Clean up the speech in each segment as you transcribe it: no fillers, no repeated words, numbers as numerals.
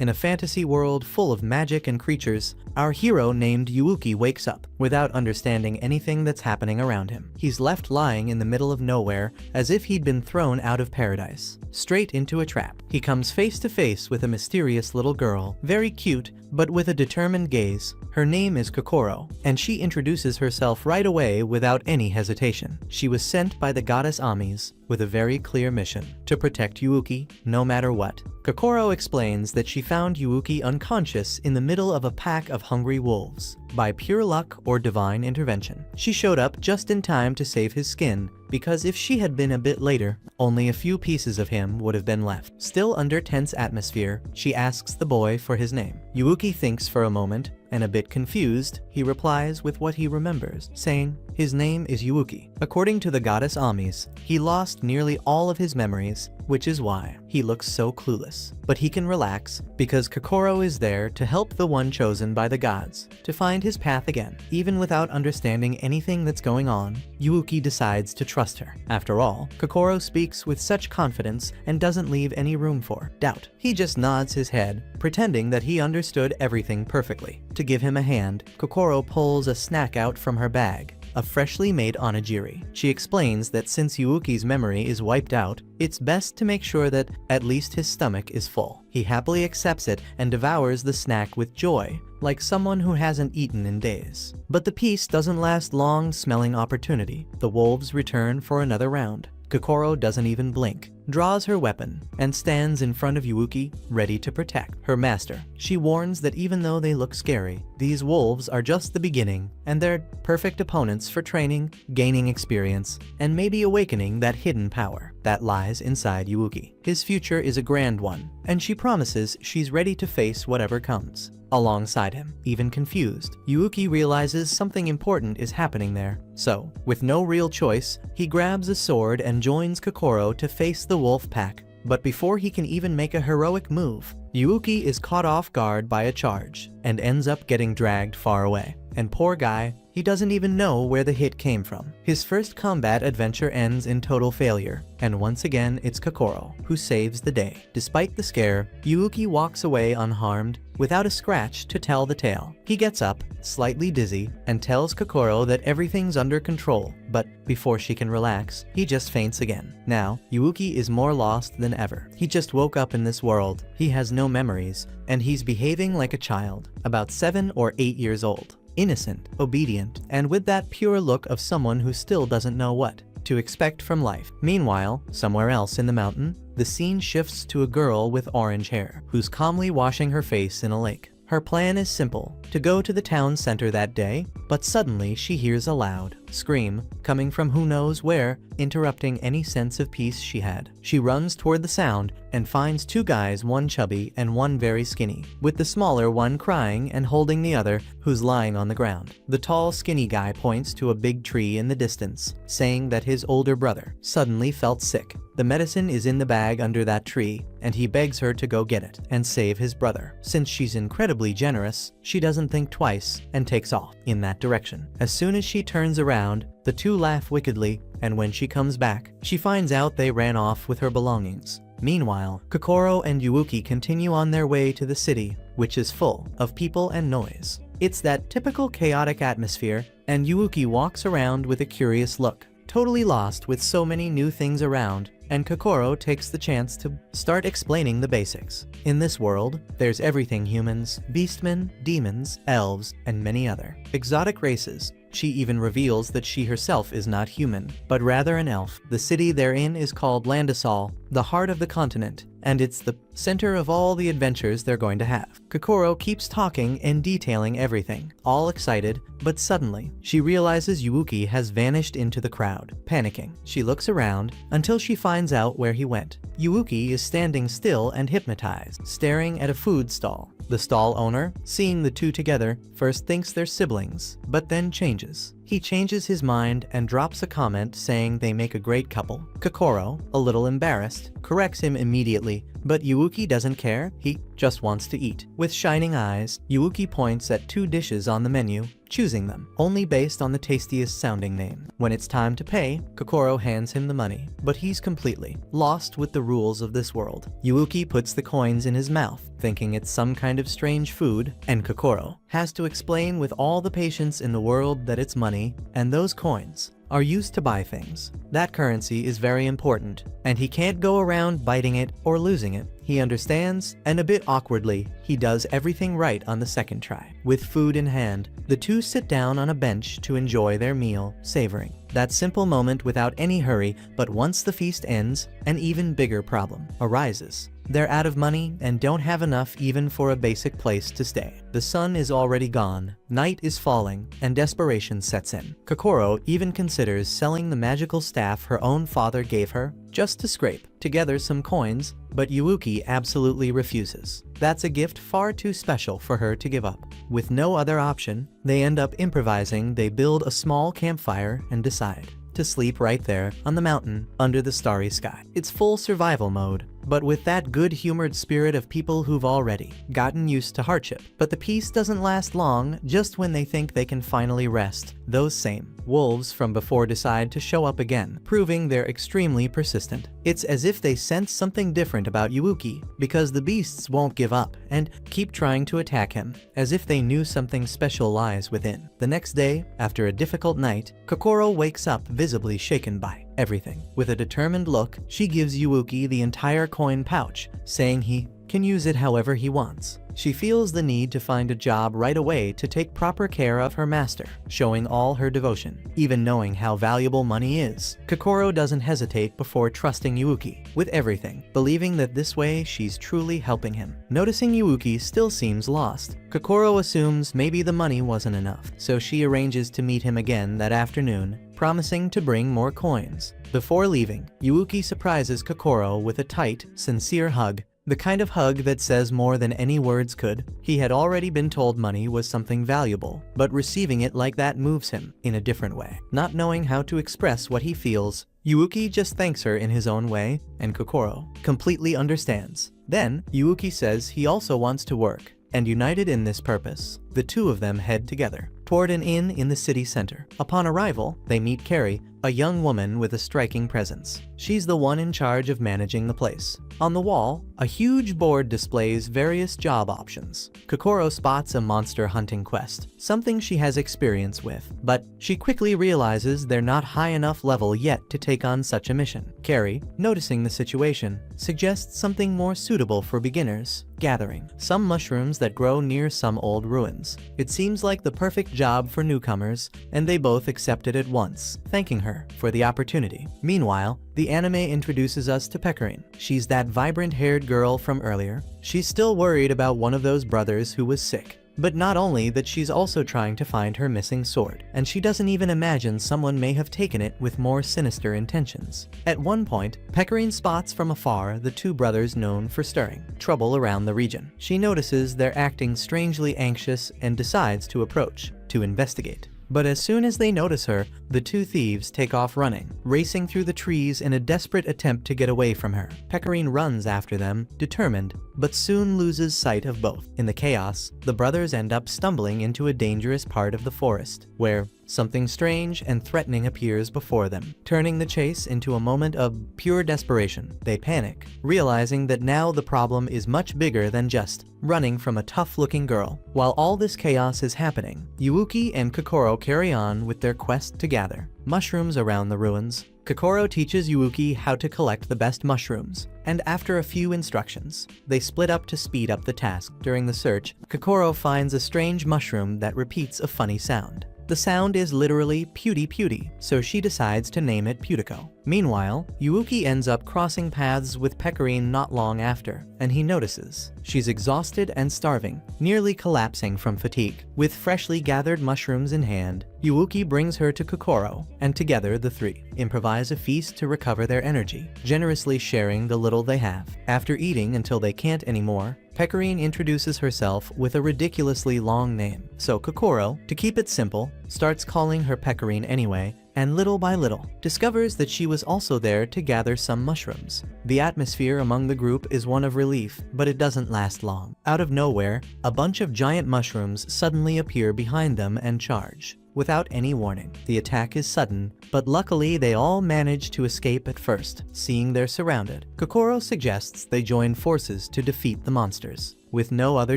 In a fantasy world full of magic and creatures, our hero named Yuuki wakes up without understanding anything that's happening around him. He's left lying in the middle of nowhere as if he'd been thrown out of paradise, straight into a trap. He comes face to face with a mysterious little girl, very cute, but with a determined gaze. Her name is Kokoro, and she introduces herself right away without any hesitation. She was sent by the goddess Amis with a very clear mission: to protect Yuuki no matter what. Kokoro explains that she found Yuuki unconscious in the middle of a pack of hungry wolves. By pure luck or divine intervention, she showed up just in time to save his skin, because if she had been a bit later, only a few pieces of him would have been left. Still under tense atmosphere, she asks the boy for his name. Yuuki thinks for a moment, and a bit confused, he replies with what he remembers, saying, his name is Yuuki. According to the goddess Amis, he lost nearly all of his memories, which is why he looks so clueless. But he can relax, because Kokoro is there to help the one chosen by the gods to find his path again. Even without understanding anything that's going on, Yuuki decides to trust her. After all, Kokoro speaks with such confidence and doesn't leave any room for doubt. He just nods his head, pretending that he understood everything perfectly. To give him a hand, Kokoro pulls a snack out from her bag, a freshly made onigiri. She explains that since Yuuki's memory is wiped out, it's best to make sure that at least his stomach is full. He happily accepts it and devours the snack with joy, like someone who hasn't eaten in days. But the peace doesn't last long. Smelling opportunity, the wolves return for another round. Kokoro doesn't even blink, draws her weapon, and stands in front of Yuuki, ready to protect her master. She warns that even though they look scary, these wolves are just the beginning, and they're perfect opponents for training, gaining experience, and maybe awakening that hidden power that lies inside Yuuki. His future is a grand one, and she promises she's ready to face whatever comes. Alongside him, even confused, Yuuki realizes something important is happening there. So, with no real choice, he grabs a sword and joins Kokoro to face the wolf pack. But before he can even make a heroic move, Yuuki is caught off guard by a charge and ends up getting dragged far away. And poor guy, he doesn't even know where the hit came from. His first combat adventure ends in total failure, and once again it's Kokoro who saves the day. Despite the scare, Yuuki walks away unharmed, without a scratch to tell the tale. He gets up, slightly dizzy, and tells Kokoro that everything's under control, but before she can relax, he just faints again. Now, Yuuki is more lost than ever. He just woke up in this world, he has no memories, and he's behaving like a child, about 7 or 8 years old. Innocent, obedient, and with that pure look of someone who still doesn't know what to expect from life. Meanwhile, somewhere else in the mountain, the scene shifts to a girl with orange hair, who's calmly washing her face in a lake. Her plan is simple, to go to the town center that day, but suddenly she hears a loud scream coming from who knows where, interrupting any sense of peace she had. She runs toward the sound and finds 2 guys, one chubby and one very skinny, with the smaller one crying and holding the other, who's lying on the ground. The tall, skinny guy points to a big tree in the distance, saying that his older brother suddenly felt sick. The medicine is in the bag under that tree, and he begs her to go get it and save his brother. Since she's incredibly generous, she doesn't think twice and takes off in that direction. As soon as she turns around, the 2 laugh wickedly, and when she comes back, she finds out they ran off with her belongings. Meanwhile, Kokoro and Yuuki continue on their way to the city, which is full of people and noise. It's that typical chaotic atmosphere, and Yuuki walks around with a curious look, totally lost with so many new things around, and Kokoro takes the chance to start explaining the basics. In this world, there's everything: humans, beastmen, demons, elves, and many other exotic races. She even reveals that she herself is not human, but rather an elf. The city they're in is called Landasal, the heart of the continent, and it's the center of all the adventures they're going to have. Kokoro keeps talking and detailing everything, all excited, but suddenly, she realizes Yuuki has vanished into the crowd. Panicking, she looks around until she finds out where he went. Yuuki is standing still and hypnotized, staring at a food stall. The stall owner, seeing the 2 together, first thinks they're siblings, but then changes. He changes his mind and drops a comment saying they make a great couple. Kokoro, a little embarrassed, corrects him immediately, But Yuuki doesn't care, he just wants to eat. With shining eyes, Yuuki points at 2 dishes on the menu, choosing them, only based on the tastiest sounding name. When it's time to pay, Kokoro hands him the money, but he's completely lost with the rules of this world. Yuuki puts the coins in his mouth, thinking it's some kind of strange food, and Kokoro has to explain with all the patience in the world that it's money, and those coins are used to buy things. That currency is very important, and he can't go around biting it or losing it. He understands, and a bit awkwardly, he does everything right on the second try. With food in hand, the two sit down on a bench to enjoy their meal, savoring that simple moment without any hurry. But once the feast ends, an even bigger problem arises. They're out of money and don't have enough even for a basic place to stay. The sun is already gone, night is falling, and desperation sets in. Kokoro even considers selling the magical staff her own father gave her, just to scrape together some coins, but Yuuki absolutely refuses. That's a gift far too special for her to give up. With no other option, they end up improvising. They build a small campfire and decide to sleep right there on the mountain under the starry sky. It's full survival mode, but with that good-humored spirit of people who've already gotten used to hardship. But the peace doesn't last long. Just when they think they can finally rest, those same wolves from before decide to show up again, proving they're extremely persistent. It's as if they sense something different about Yuuki, because the beasts won't give up and keep trying to attack him, as if they knew something special lies within. The next day, after a difficult night, Kokoro wakes up visibly shaken by everything. With a determined look, she gives Yuuki the entire coin pouch, saying he can use it however he wants. She feels the need to find a job right away to take proper care of her master, showing all her devotion, even knowing how valuable money is. Kokoro doesn't hesitate before trusting Yuuki with everything, believing that this way she's truly helping him. Noticing Yuuki still seems lost, Kokoro assumes maybe the money wasn't enough, so she arranges to meet him again that afternoon, promising to bring more coins. Before leaving, Yuuki surprises Kokoro with a tight, sincere hug. The kind of hug that says more than any words could. He had already been told money was something valuable, but receiving it like that moves him in a different way. Not knowing how to express what he feels, Yuuki just thanks her in his own way, and Kokoro completely understands. Then, Yuuki says he also wants to work, and united in this purpose, the two of them head together toward an inn in the city center. Upon arrival, they meet Carrie, a young woman with a striking presence. She's the one in charge of managing the place. On the wall, a huge board displays various job options. Kokoro spots a monster hunting quest, something she has experience with, but she quickly realizes they're not high enough level yet to take on such a mission. Carrie, noticing the situation, suggests something more suitable for beginners: gathering some mushrooms that grow near some old ruins. It seems like the perfect job for newcomers, and they both accept it at once, thanking her for the opportunity. Meanwhile, the anime introduces us to Pecorine. She's that vibrant-haired girl from earlier. She's still worried about one of those brothers who was sick. But not only that, she's also trying to find her missing sword, and she doesn't even imagine someone may have taken it with more sinister intentions. At one point, Pecorine spots from afar the two brothers known for stirring trouble around the region. She notices they're acting strangely anxious and decides to approach to investigate. But as soon as they notice her, the two thieves take off running, racing through the trees in a desperate attempt to get away from her. Pecorine runs after them, determined, but soon loses sight of both. In the chaos, the brothers end up stumbling into a dangerous part of the forest, where something strange and threatening appears before them, turning the chase into a moment of pure desperation. They panic, realizing that now the problem is much bigger than just running from a tough-looking girl. While all this chaos is happening, Yuuki and Kokoro carry on with their quest to gather mushrooms around the ruins. Kokoro teaches Yuuki how to collect the best mushrooms, and after a few instructions, they split up to speed up the task. During the search, Kokoro finds a strange mushroom that repeats a funny sound. The sound is literally pewty pewty, so she decides to name it Putico. Meanwhile, Yuuki ends up crossing paths with Pecorine not long after, and he notices she's exhausted and starving, nearly collapsing from fatigue. With freshly gathered mushrooms in hand, Yuuki brings her to Kokoro, and together the three improvise a feast to recover their energy, generously sharing the little they have. After eating until they can't anymore, Pecorine introduces herself with a ridiculously long name, so Kokoro, to keep it simple, starts calling her Pecorine anyway, and little by little, discovers that she was also there to gather some mushrooms. The atmosphere among the group is one of relief, but it doesn't last long. Out of nowhere, a bunch of giant mushrooms suddenly appear behind them and charge. Without any warning, the attack is sudden, but luckily they all manage to escape at first. Seeing they're surrounded, Kokoro suggests they join forces to defeat the monsters. With no other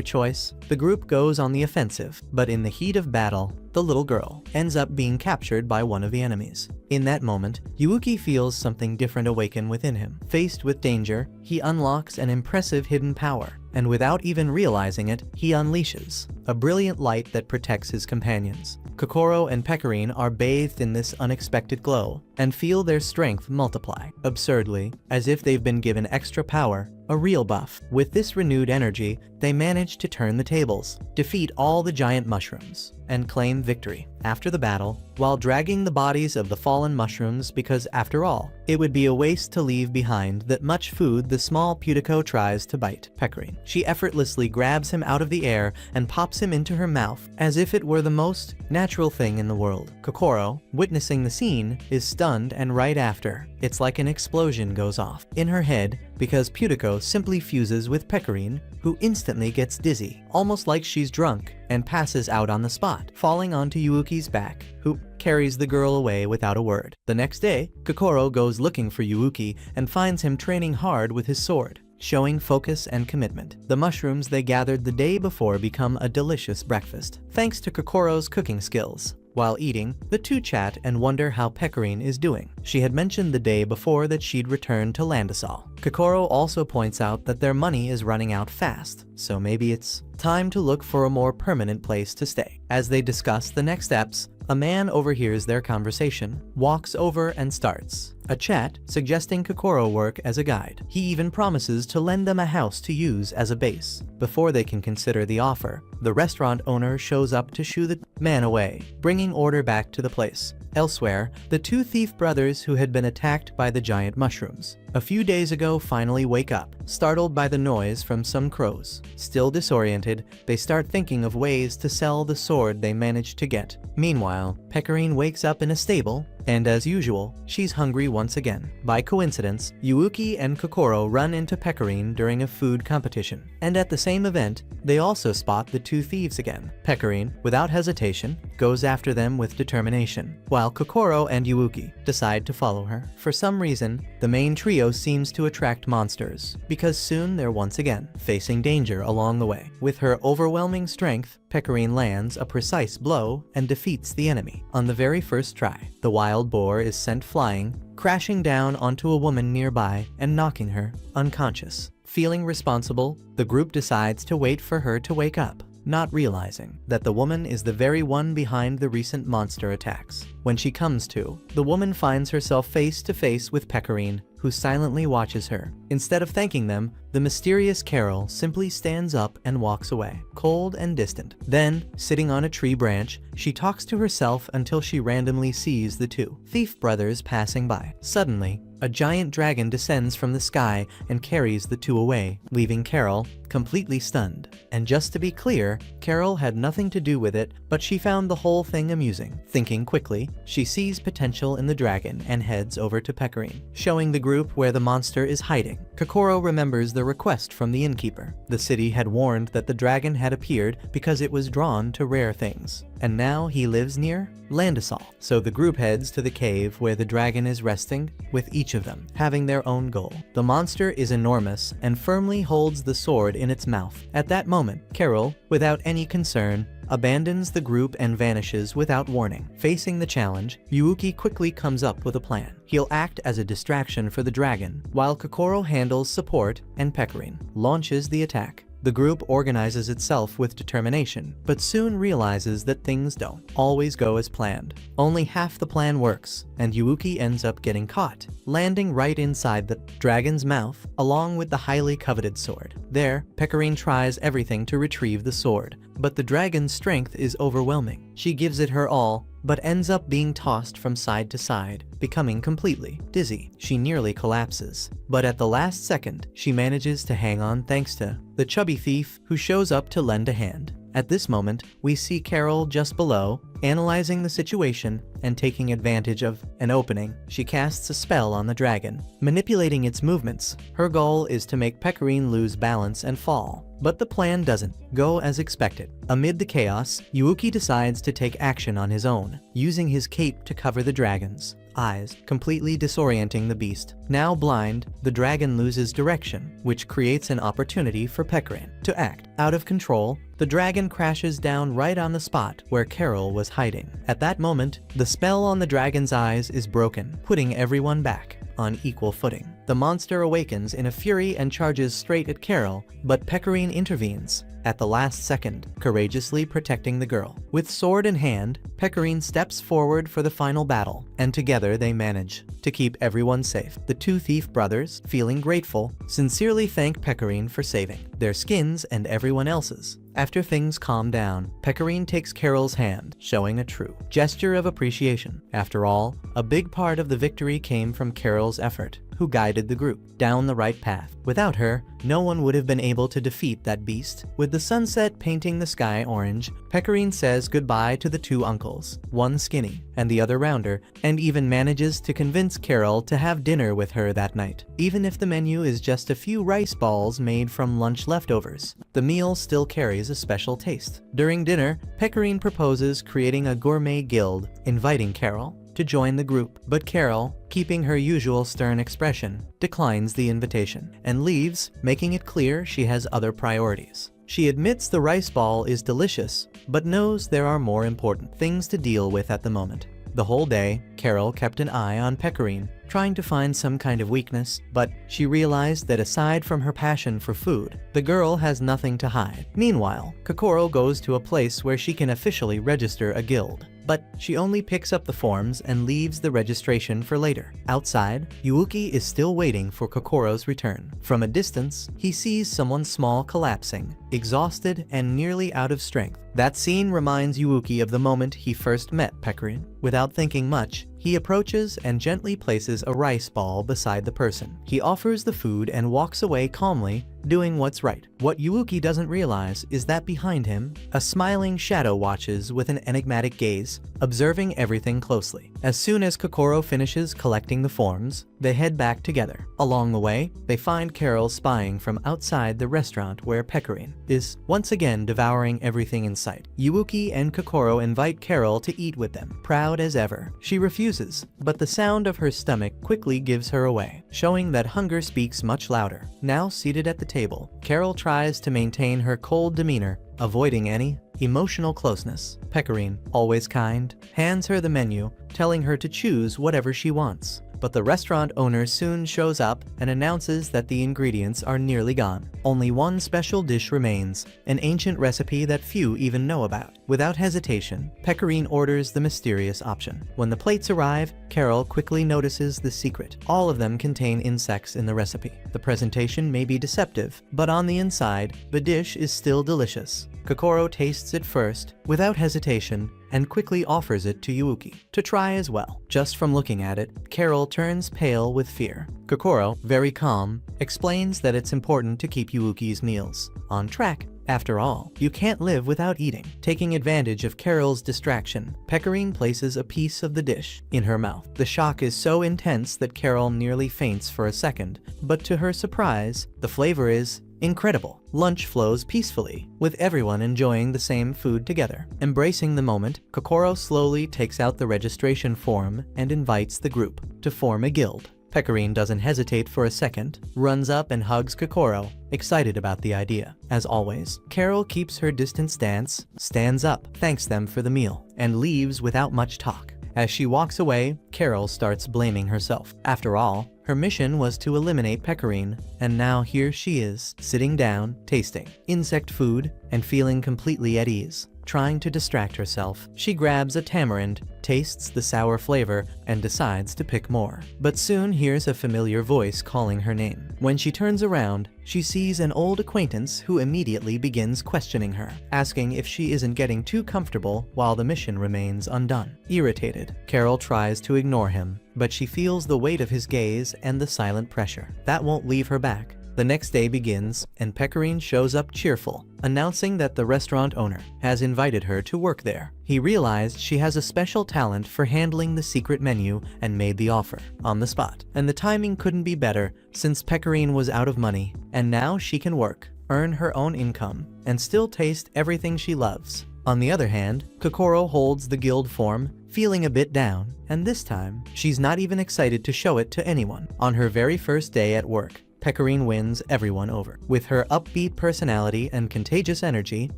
choice, the group goes on the offensive, but in the heat of battle, the little girl ends up being captured by one of the enemies. In that moment, Yuuki feels something different awaken within him. Faced with danger, he unlocks an impressive hidden power, and without even realizing it, he unleashes a brilliant light that protects his companions. Kokoro and Pecorine are bathed in this unexpected glow and feel their strength multiply. Absurdly, as if they've been given extra power, a real buff. With this renewed energy, they manage to turn the tables, defeat all the giant mushrooms, and claim victory. After the battle, while dragging the bodies of the fallen mushrooms because after all, it would be a waste to leave behind that much food, the small Putico tries to bite Pecorine. She effortlessly grabs him out of the air and pops him into her mouth as if it were the most natural thing in the world. Kokoro, witnessing the scene, is stunned, and right after, it's like an explosion goes off in her head because Putico simply fuses with Pecorine, who instantly gets dizzy, almost like she's drunk, and passes out on the spot, falling onto Yuuki's back, who carries the girl away without a word. The next day, Kokoro goes looking for Yuuki and finds him training hard with his sword, showing focus and commitment. The mushrooms they gathered the day before become a delicious breakfast, thanks to Kokoro's cooking skills. While eating, the two chat and wonder how Pecorine is doing. She had mentioned the day before that she'd returned to Landisol. Kokoro also points out that their money is running out fast, so maybe it's time to look for a more permanent place to stay. As they discuss the next steps, a man overhears their conversation, walks over and starts a chat, suggesting Kokoro work as a guide. He even promises to lend them a house to use as a base. Before they can consider the offer, the restaurant owner shows up to shoo the man away, bringing order back to the place. Elsewhere, the two thief brothers who had been attacked by the giant mushrooms a few days ago finally wake up, startled by the noise from some crows. Still disoriented, they start thinking of ways to sell the sword they managed to get. Meanwhile, Pecorine wakes up in a stable, and as usual, she's hungry once again. By coincidence, Yuuki and Kokoro run into Pecorine during a food competition, and at the same event, they also spot the two thieves again. Pecorine, without hesitation, goes after them with determination, while Kokoro and Yuuki decide to follow her. For some reason, the main trio seems to attract monsters, because soon they're once again facing danger along the way. With her overwhelming strength, Pecorine lands a precise blow and defeats the enemy. On the very first try, the wild boar is sent flying, crashing down onto a woman nearby and knocking her unconscious. Feeling responsible, the group decides to wait for her to wake up, not realizing that the woman is the very one behind the recent monster attacks. When she comes to, the woman finds herself face to face with Pecorine, who silently watches her. Instead of thanking them, the mysterious Carol simply stands up and walks away, cold and distant. Then, sitting on a tree branch, she talks to herself until she randomly sees the two thief brothers passing by. Suddenly, a giant dragon descends from the sky and carries the two away, leaving Carol completely stunned. And just to be clear, Carol had nothing to do with it, but she found the whole thing amusing. Thinking quickly, she sees potential in the dragon and heads over to Pecorine, showing the group where the monster is hiding. Kokoro remembers the request from the innkeeper. The city had warned that the dragon had appeared because it was drawn to rare things, and now he lives near Landisol. So the group heads to the cave where the dragon is resting, with each of them having their own goal. The monster is enormous and firmly holds the sword in its mouth. At that moment, Carol, without any concern, abandons the group and vanishes without warning. Facing the challenge, Yuuki quickly comes up with a plan. He'll act as a distraction for the dragon, while Kokoro handles support and Pecorine launches the attack. The group organizes itself with determination, but soon realizes that things don't always go as planned. Only half the plan works, and Yuuki ends up getting caught, landing right inside the dragon's mouth, along with the highly coveted sword. There, Pecorine tries everything to retrieve the sword, but the dragon's strength is overwhelming. She gives it her all, but ends up being tossed from side to side, becoming completely dizzy. She nearly collapses, but at the last second, she manages to hang on thanks to the chubby thief who shows up to lend a hand. At this moment, we see Carol just below, analyzing the situation and taking advantage of an opening. She casts a spell on the dragon, manipulating its movements. Her goal is to make Pecorine lose balance and fall. But the plan doesn't go as expected. Amid the chaos, Yuuki decides to take action on his own, using his cape to cover the dragon's eyes, completely disorienting the beast. Now blind, the dragon loses direction, which creates an opportunity for Pecorine to act. Out of control, the dragon crashes down right on the spot where Carol was hiding. At that moment, the spell on the dragon's eyes is broken, putting everyone back on equal footing. The monster awakens in a fury and charges straight at Carol, but Pecorine intervenes at the last second, courageously protecting the girl. With sword in hand, Pecorine steps forward for the final battle, and together they manage to keep everyone safe. The two thief brothers, feeling grateful, sincerely thank Pecorine for saving their skins and everyone else's. After things calm down, Pecorine takes Carol's hand, showing a true gesture of appreciation. After all, a big part of the victory came from Carol's effort, who guided the group down the right path. Without her, no one would have been able to defeat that beast. With the sunset painting the sky orange, Pecorine says goodbye to the two uncles, one skinny and the other rounder, and even manages to convince Carol to have dinner with her that night. Even if the menu is just a few rice balls made from lunch leftovers, the meal still carries a special taste. During dinner, Pecorine proposes creating a gourmet guild, inviting Carol to join the group, but Carol, keeping her usual stern expression, declines the invitation and leaves, making it clear she has other priorities. She admits the rice ball is delicious, but knows there are more important things to deal with at the moment. The whole day, Carol kept an eye on Pecorine, trying to find some kind of weakness, but she realized that aside from her passion for food, the girl has nothing to hide. Meanwhile, Kokoro goes to a place where she can officially register a guild, but she only picks up the forms and leaves the registration for later. Outside, Yuuki is still waiting for Kokoro's return. From a distance, he sees someone small collapsing, exhausted and nearly out of strength. That scene reminds Yuuki of the moment he first met Pecorine. Without thinking much, he approaches and gently places a rice ball beside the person. He offers the food and walks away calmly, doing what's right. What Yuuki doesn't realize is that behind him, a smiling shadow watches with an enigmatic gaze, observing everything closely. As soon as Kokoro finishes collecting the forms, they head back together. Along the way, they find Carol spying from outside the restaurant where Pecorine is once again devouring everything in sight. Yuuki and Kokoro invite Carol to eat with them, proud as ever. She refuses, but the sound of her stomach quickly gives her away, showing that hunger speaks much louder. Now seated at the table, Carol tries to maintain her cold demeanor, avoiding any emotional closeness. Pecorine, always kind, hands her the menu, telling her to choose whatever she wants. But the restaurant owner soon shows up and announces that the ingredients are nearly gone. Only one special dish remains, an ancient recipe that few even know about. Without hesitation, Pecorine orders the mysterious option. When the plates arrive, Carol quickly notices the secret. All of them contain insects in the recipe. The presentation may be deceptive, but on the inside, the dish is still delicious. Kokoro tastes it first, without hesitation, and quickly offers it to Yuuki to try as well. Just from looking at it, Carol turns pale with fear. Kokoro, very calm, explains that it's important to keep Yuuki's meals on track. After all, you can't live without eating. Taking advantage of Carol's distraction, Pecorine places a piece of the dish in her mouth. The shock is so intense that Carol nearly faints for a second, but to her surprise, the flavor is incredible. Lunch flows peacefully, with everyone enjoying the same food together. Embracing the moment, Kokoro slowly takes out the registration form and invites the group to form a guild. Pecorine doesn't hesitate for a second, runs up and hugs Kokoro, excited about the idea. As always, Carol keeps her distant stance, stands up, thanks them for the meal, and leaves without much talk. As she walks away, Carol starts blaming herself. After all, her mission was to eliminate Pecorine, and now here she is, sitting down, tasting insect food, and feeling completely at ease. Trying to distract herself, she grabs a tamarind, tastes the sour flavor, and decides to pick more. But soon hears a familiar voice calling her name. When she turns around, she sees an old acquaintance who immediately begins questioning her, asking if she isn't getting too comfortable while the mission remains undone. Irritated, Carol tries to ignore him, but she feels the weight of his gaze and the silent pressure. That won't leave her back. The next day begins, and Pecorine shows up cheerful, announcing that the restaurant owner has invited her to work there. He realized she has a special talent for handling the secret menu and made the offer on the spot. And the timing couldn't be better, since Pecorine was out of money, and now she can work, earn her own income, and still taste everything she loves. On the other hand, Kokoro holds the guild form, feeling a bit down, and this time, she's not even excited to show it to anyone. On her very first day at work, Pecorine wins everyone over. With her upbeat personality and contagious energy,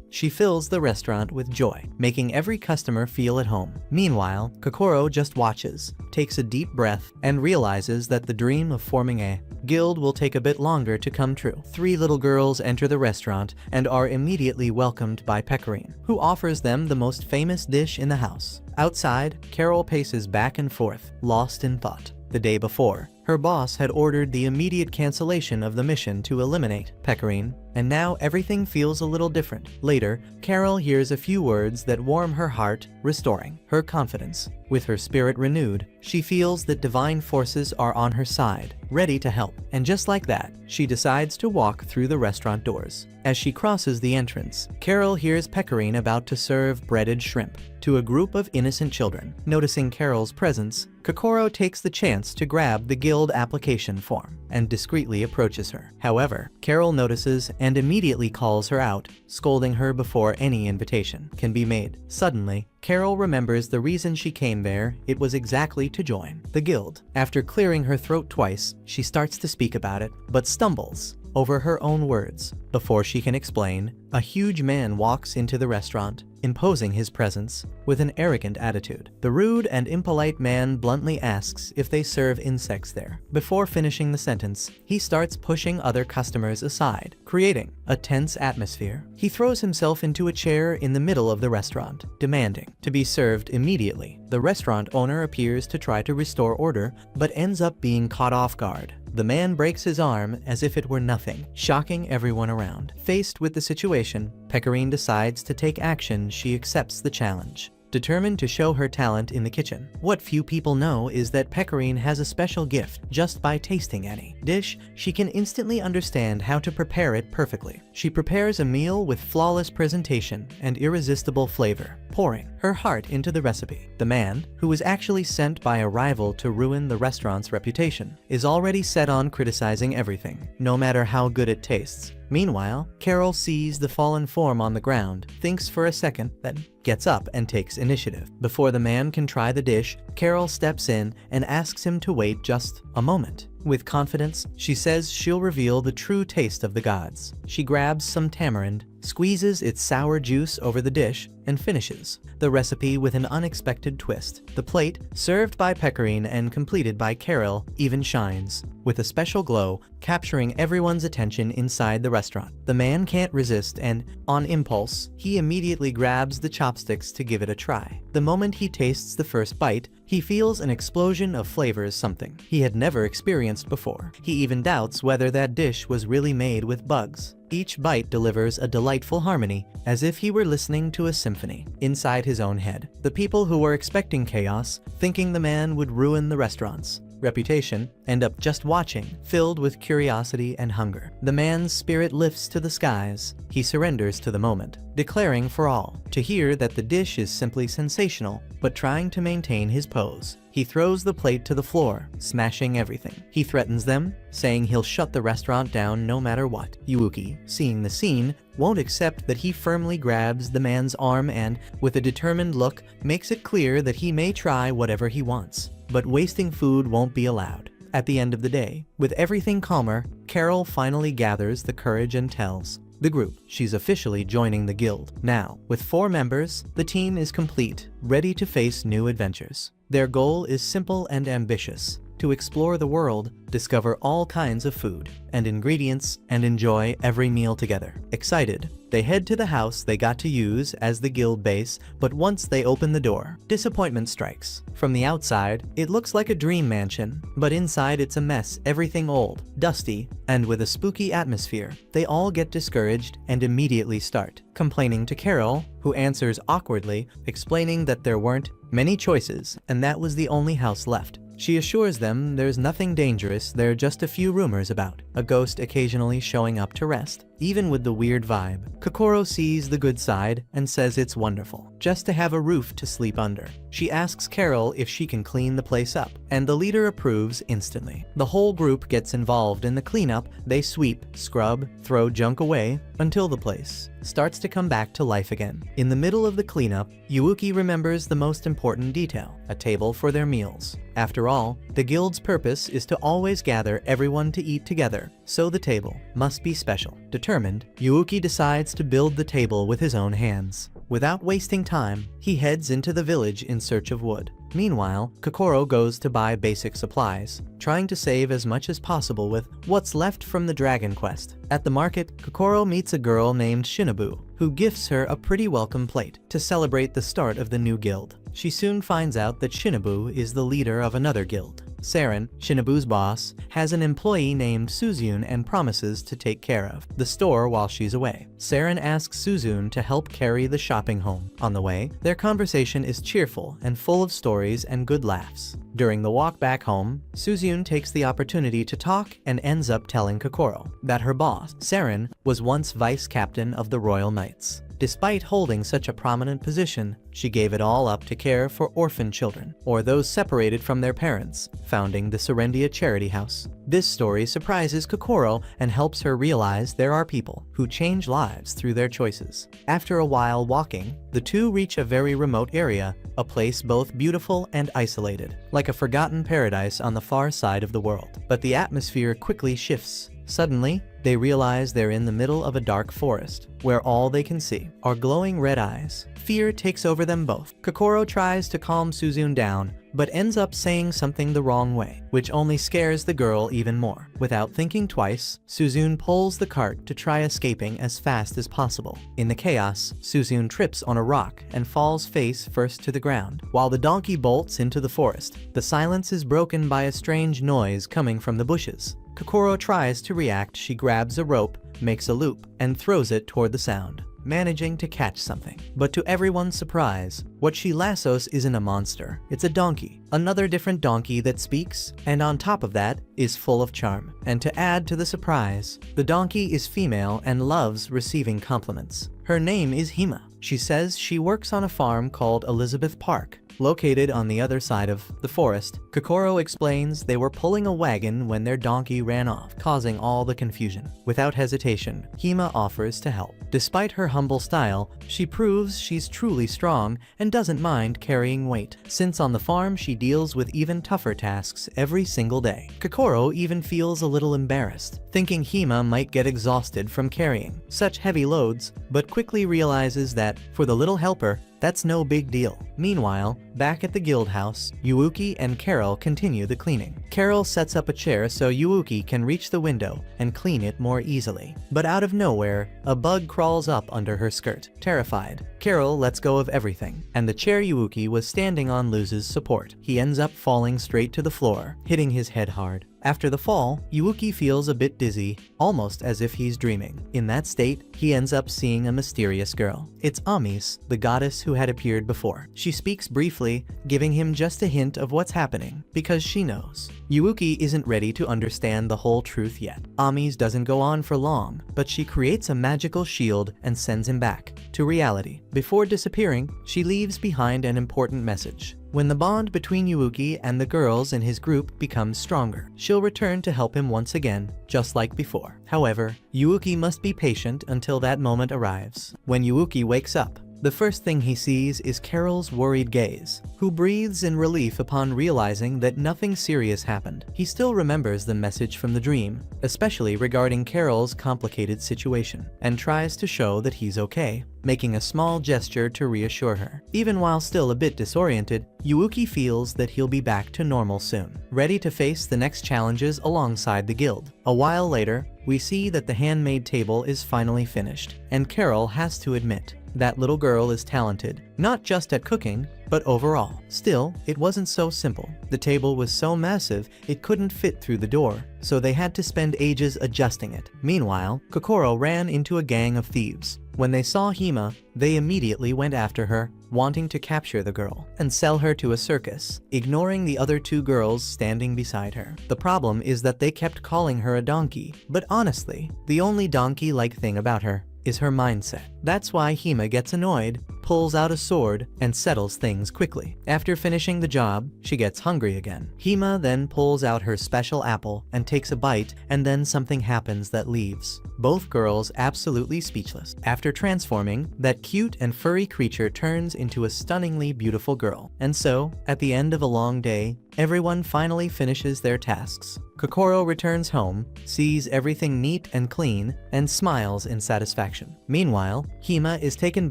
she fills the restaurant with joy, making every customer feel at home. Meanwhile, Kokoro just watches, takes a deep breath, and realizes that the dream of forming a guild will take a bit longer to come true. 3 little girls enter the restaurant and are immediately welcomed by Pecorine, who offers them the most famous dish in the house. Outside, Carol paces back and forth, lost in thought. The day before, her boss had ordered the immediate cancellation of the mission to eliminate Pecorine, and now everything feels a little different. Later, Carol hears a few words that warm her heart, restoring her confidence. With her spirit renewed, she feels that divine forces are on her side, ready to help. And just like that, she decides to walk through the restaurant doors. As she crosses the entrance, Carol hears Pecorine about to serve breaded shrimp to a group of innocent children. Noticing Carol's presence, Kokoro takes the chance to grab the guild application form and discreetly approaches her. However, Carol notices and immediately calls her out, scolding her before any invitation can be made. Suddenly, Carol remembers the reason she came there. It was exactly to join the guild. After clearing her throat twice, she starts to speak about it, but stumbles over her own words. Before she can explain, a huge man walks into the restaurant, imposing his presence with an arrogant attitude. The rude and impolite man bluntly asks if they serve insects there. Before finishing the sentence, he starts pushing other customers aside, creating a tense atmosphere. He throws himself into a chair in the middle of the restaurant, demanding to be served immediately. The restaurant owner appears to try to restore order, but ends up being caught off guard. The man breaks his arm as if it were nothing, shocking everyone around. Faced with the situation, Pecorine decides to take action. She accepts the challenge, determined to show her talent in the kitchen. What few people know is that Pecorine has a special gift. Just by tasting any dish, she can instantly understand how to prepare it perfectly. She prepares a meal with flawless presentation and irresistible flavor, pouring her heart into the recipe. The man, who was actually sent by a rival to ruin the restaurant's reputation, is already set on criticizing everything, no matter how good it tastes. Meanwhile, Carol sees the fallen form on the ground, thinks for a second, then gets up and takes initiative. Before the man can try the dish, Carol steps in and asks him to wait just a moment. With confidence, she says she'll reveal the true taste of the gods. She grabs some tamarind, squeezes its sour juice over the dish, and finishes the recipe with an unexpected twist. The plate, served by Pecorine and completed by Carol, even shines with a special glow, capturing everyone's attention inside the restaurant. The man can't resist and, on impulse, he immediately grabs the chopsticks to give it a try. The moment he tastes the first bite, he feels an explosion of flavors, something he had never experienced before. He even doubts whether that dish was really made with bugs. Each bite delivers a delightful harmony, as if he were listening to a symphony inside his own head. The people who were expecting chaos, thinking the man would ruin the restaurant's reputation, end up just watching, filled with curiosity and hunger. The man's spirit lifts to the skies. He surrenders to the moment, declaring for all to hear that the dish is simply sensational, but trying to maintain his pose. He throws the plate to the floor, smashing everything. He threatens them, saying he'll shut the restaurant down no matter what. Yuuki, seeing the scene, won't accept that. He firmly grabs the man's arm and, with a determined look, makes it clear that he may try whatever he wants, but wasting food won't be allowed. At the end of the day, with everything calmer, Carol finally gathers the courage and tells the group she's officially joining the guild. Now, with 4 members, the team is complete, ready to face new adventures. Their goal is simple and ambitious: to explore the world, discover all kinds of food and ingredients, and enjoy every meal together. Excited, they head to the house they got to use as the guild base, but once they open the door, disappointment strikes. From the outside, it looks like a dream mansion, but inside it's a mess, everything old, dusty, and with a spooky atmosphere. They all get discouraged and immediately start complaining to Carol, who answers awkwardly, explaining that there weren't many choices and that was the only house left. She assures them there's nothing dangerous, there are just a few rumors about a ghost occasionally showing up to rest. Even with the weird vibe, Kokoro sees the good side and says it's wonderful just to have a roof to sleep under. She asks Carol if she can clean the place up, and the leader approves instantly. The whole group gets involved in the cleanup. They sweep, scrub, throw junk away until the place starts to come back to life again. In the middle of the cleanup, Yuuki remembers the most important detail: a table for their meals. After all, the guild's purpose is to always gather everyone to eat together, so the table must be special. Determined, Yuuki decides to build the table with his own hands. Without wasting time, he heads into the village in search of wood. Meanwhile, Kokoro goes to buy basic supplies, trying to save as much as possible with what's left from the Dragon Quest. At the market, Kokoro meets a girl named Shinobu, who gifts her a pretty welcome plate to celebrate the start of the new guild. She soon finds out that Shinobu is the leader of another guild. Saren, Shinobu's boss, has an employee named Suzune and promises to take care of the store while she's away. Saren asks Suzune to help carry the shopping home. On the way, their conversation is cheerful and full of stories and good laughs. During the walk back home, Suzune takes the opportunity to talk and ends up telling Kokoro that her boss, Saren, was once vice captain of the Royal Knights. Despite holding such a prominent position, she gave it all up to care for orphan children, or those separated from their parents, founding the Serendia Charity House. This story surprises Kokoro and helps her realize there are people who change lives through their choices. After a while walking, the two reach a very remote area, a place both beautiful and isolated, like a forgotten paradise on the far side of the world. But the atmosphere quickly shifts. Suddenly, they realize they're in the middle of a dark forest, where all they can see are glowing red eyes. Fear takes over them both. Kokoro tries to calm Suzune down, but ends up saying something the wrong way, which only scares the girl even more. Without thinking twice, Suzune pulls the cart to try escaping as fast as possible. In the chaos, Suzune trips on a rock and falls face first to the ground, while the donkey bolts into the forest. The silence is broken by a strange noise coming from the bushes. Kokoro tries to react. She grabs a rope, makes a loop, and throws it toward the sound, managing to catch something. But to everyone's surprise, what she lassos isn't a monster. It's a donkey. Another different donkey that speaks, and on top of that, is full of charm. And to add to the surprise, the donkey is female and loves receiving compliments. Her name is Hima. She says she works on a farm called Elizabeth Park, located on the other side of the forest. Kokoro explains they were pulling a wagon when their donkey ran off, causing all the confusion. Without hesitation, Hima offers to help. Despite her humble style, she proves she's truly strong and doesn't mind carrying weight, since on the farm she deals with even tougher tasks every single day. Kokoro even feels a little embarrassed, thinking Hima might get exhausted from carrying such heavy loads, but quickly realizes that, for the little helper, that's no big deal. Meanwhile, back at the guild house, Yuuki and Carol continue the cleaning. Carol sets up a chair so Yuuki can reach the window and clean it more easily. But out of nowhere, a bug crawls up under her skirt. Terrified, Carol lets go of everything, and the chair Yuuki was standing on loses support. He ends up falling straight to the floor, hitting his head hard. After the fall, Yuuki feels a bit dizzy, almost as if he's dreaming. In that state, he ends up seeing a mysterious girl. It's Amis, the goddess who had appeared before. She speaks briefly, giving him just a hint of what's happening, because she knows. Yuuki isn't ready to understand the whole truth yet. Amis doesn't go on for long, but she creates a magical shield and sends him back to reality. Before disappearing, she leaves behind an important message. When the bond between Yuuki and the girls in his group becomes stronger, she'll return to help him once again, just like before. However, Yuuki must be patient until that moment arrives. When Yuuki wakes up, the first thing he sees is Carol's worried gaze, who breathes in relief upon realizing that nothing serious happened. He still remembers the message from the dream, especially regarding Carol's complicated situation, and tries to show that he's okay, making a small gesture to reassure her. Even while still a bit disoriented, Yuuki feels that he'll be back to normal soon, ready to face the next challenges alongside the guild. A while later, we see that the handmade table is finally finished, and Carol has to admit, that little girl is talented, not just at cooking, but overall. Still, it wasn't so simple. The table was so massive it couldn't fit through the door, so they had to spend ages adjusting it. Meanwhile, Kokoro ran into a gang of thieves. When they saw Hima, they immediately went after her, wanting to capture the girl and sell her to a circus, ignoring the other two girls standing beside her. The problem is that they kept calling her a donkey, but honestly, the only donkey-like thing about her is her mindset. That's why Hima gets annoyed, pulls out a sword, and settles things quickly. After finishing the job, she gets hungry again. Hima then pulls out her special apple and takes a bite, and then something happens that leaves both girls absolutely speechless. After transforming, that cute and furry creature turns into a stunningly beautiful girl. And so, at the end of a long day, everyone finally finishes their tasks. Kokoro returns home, sees everything neat and clean, and smiles in satisfaction. Meanwhile, Hima is taken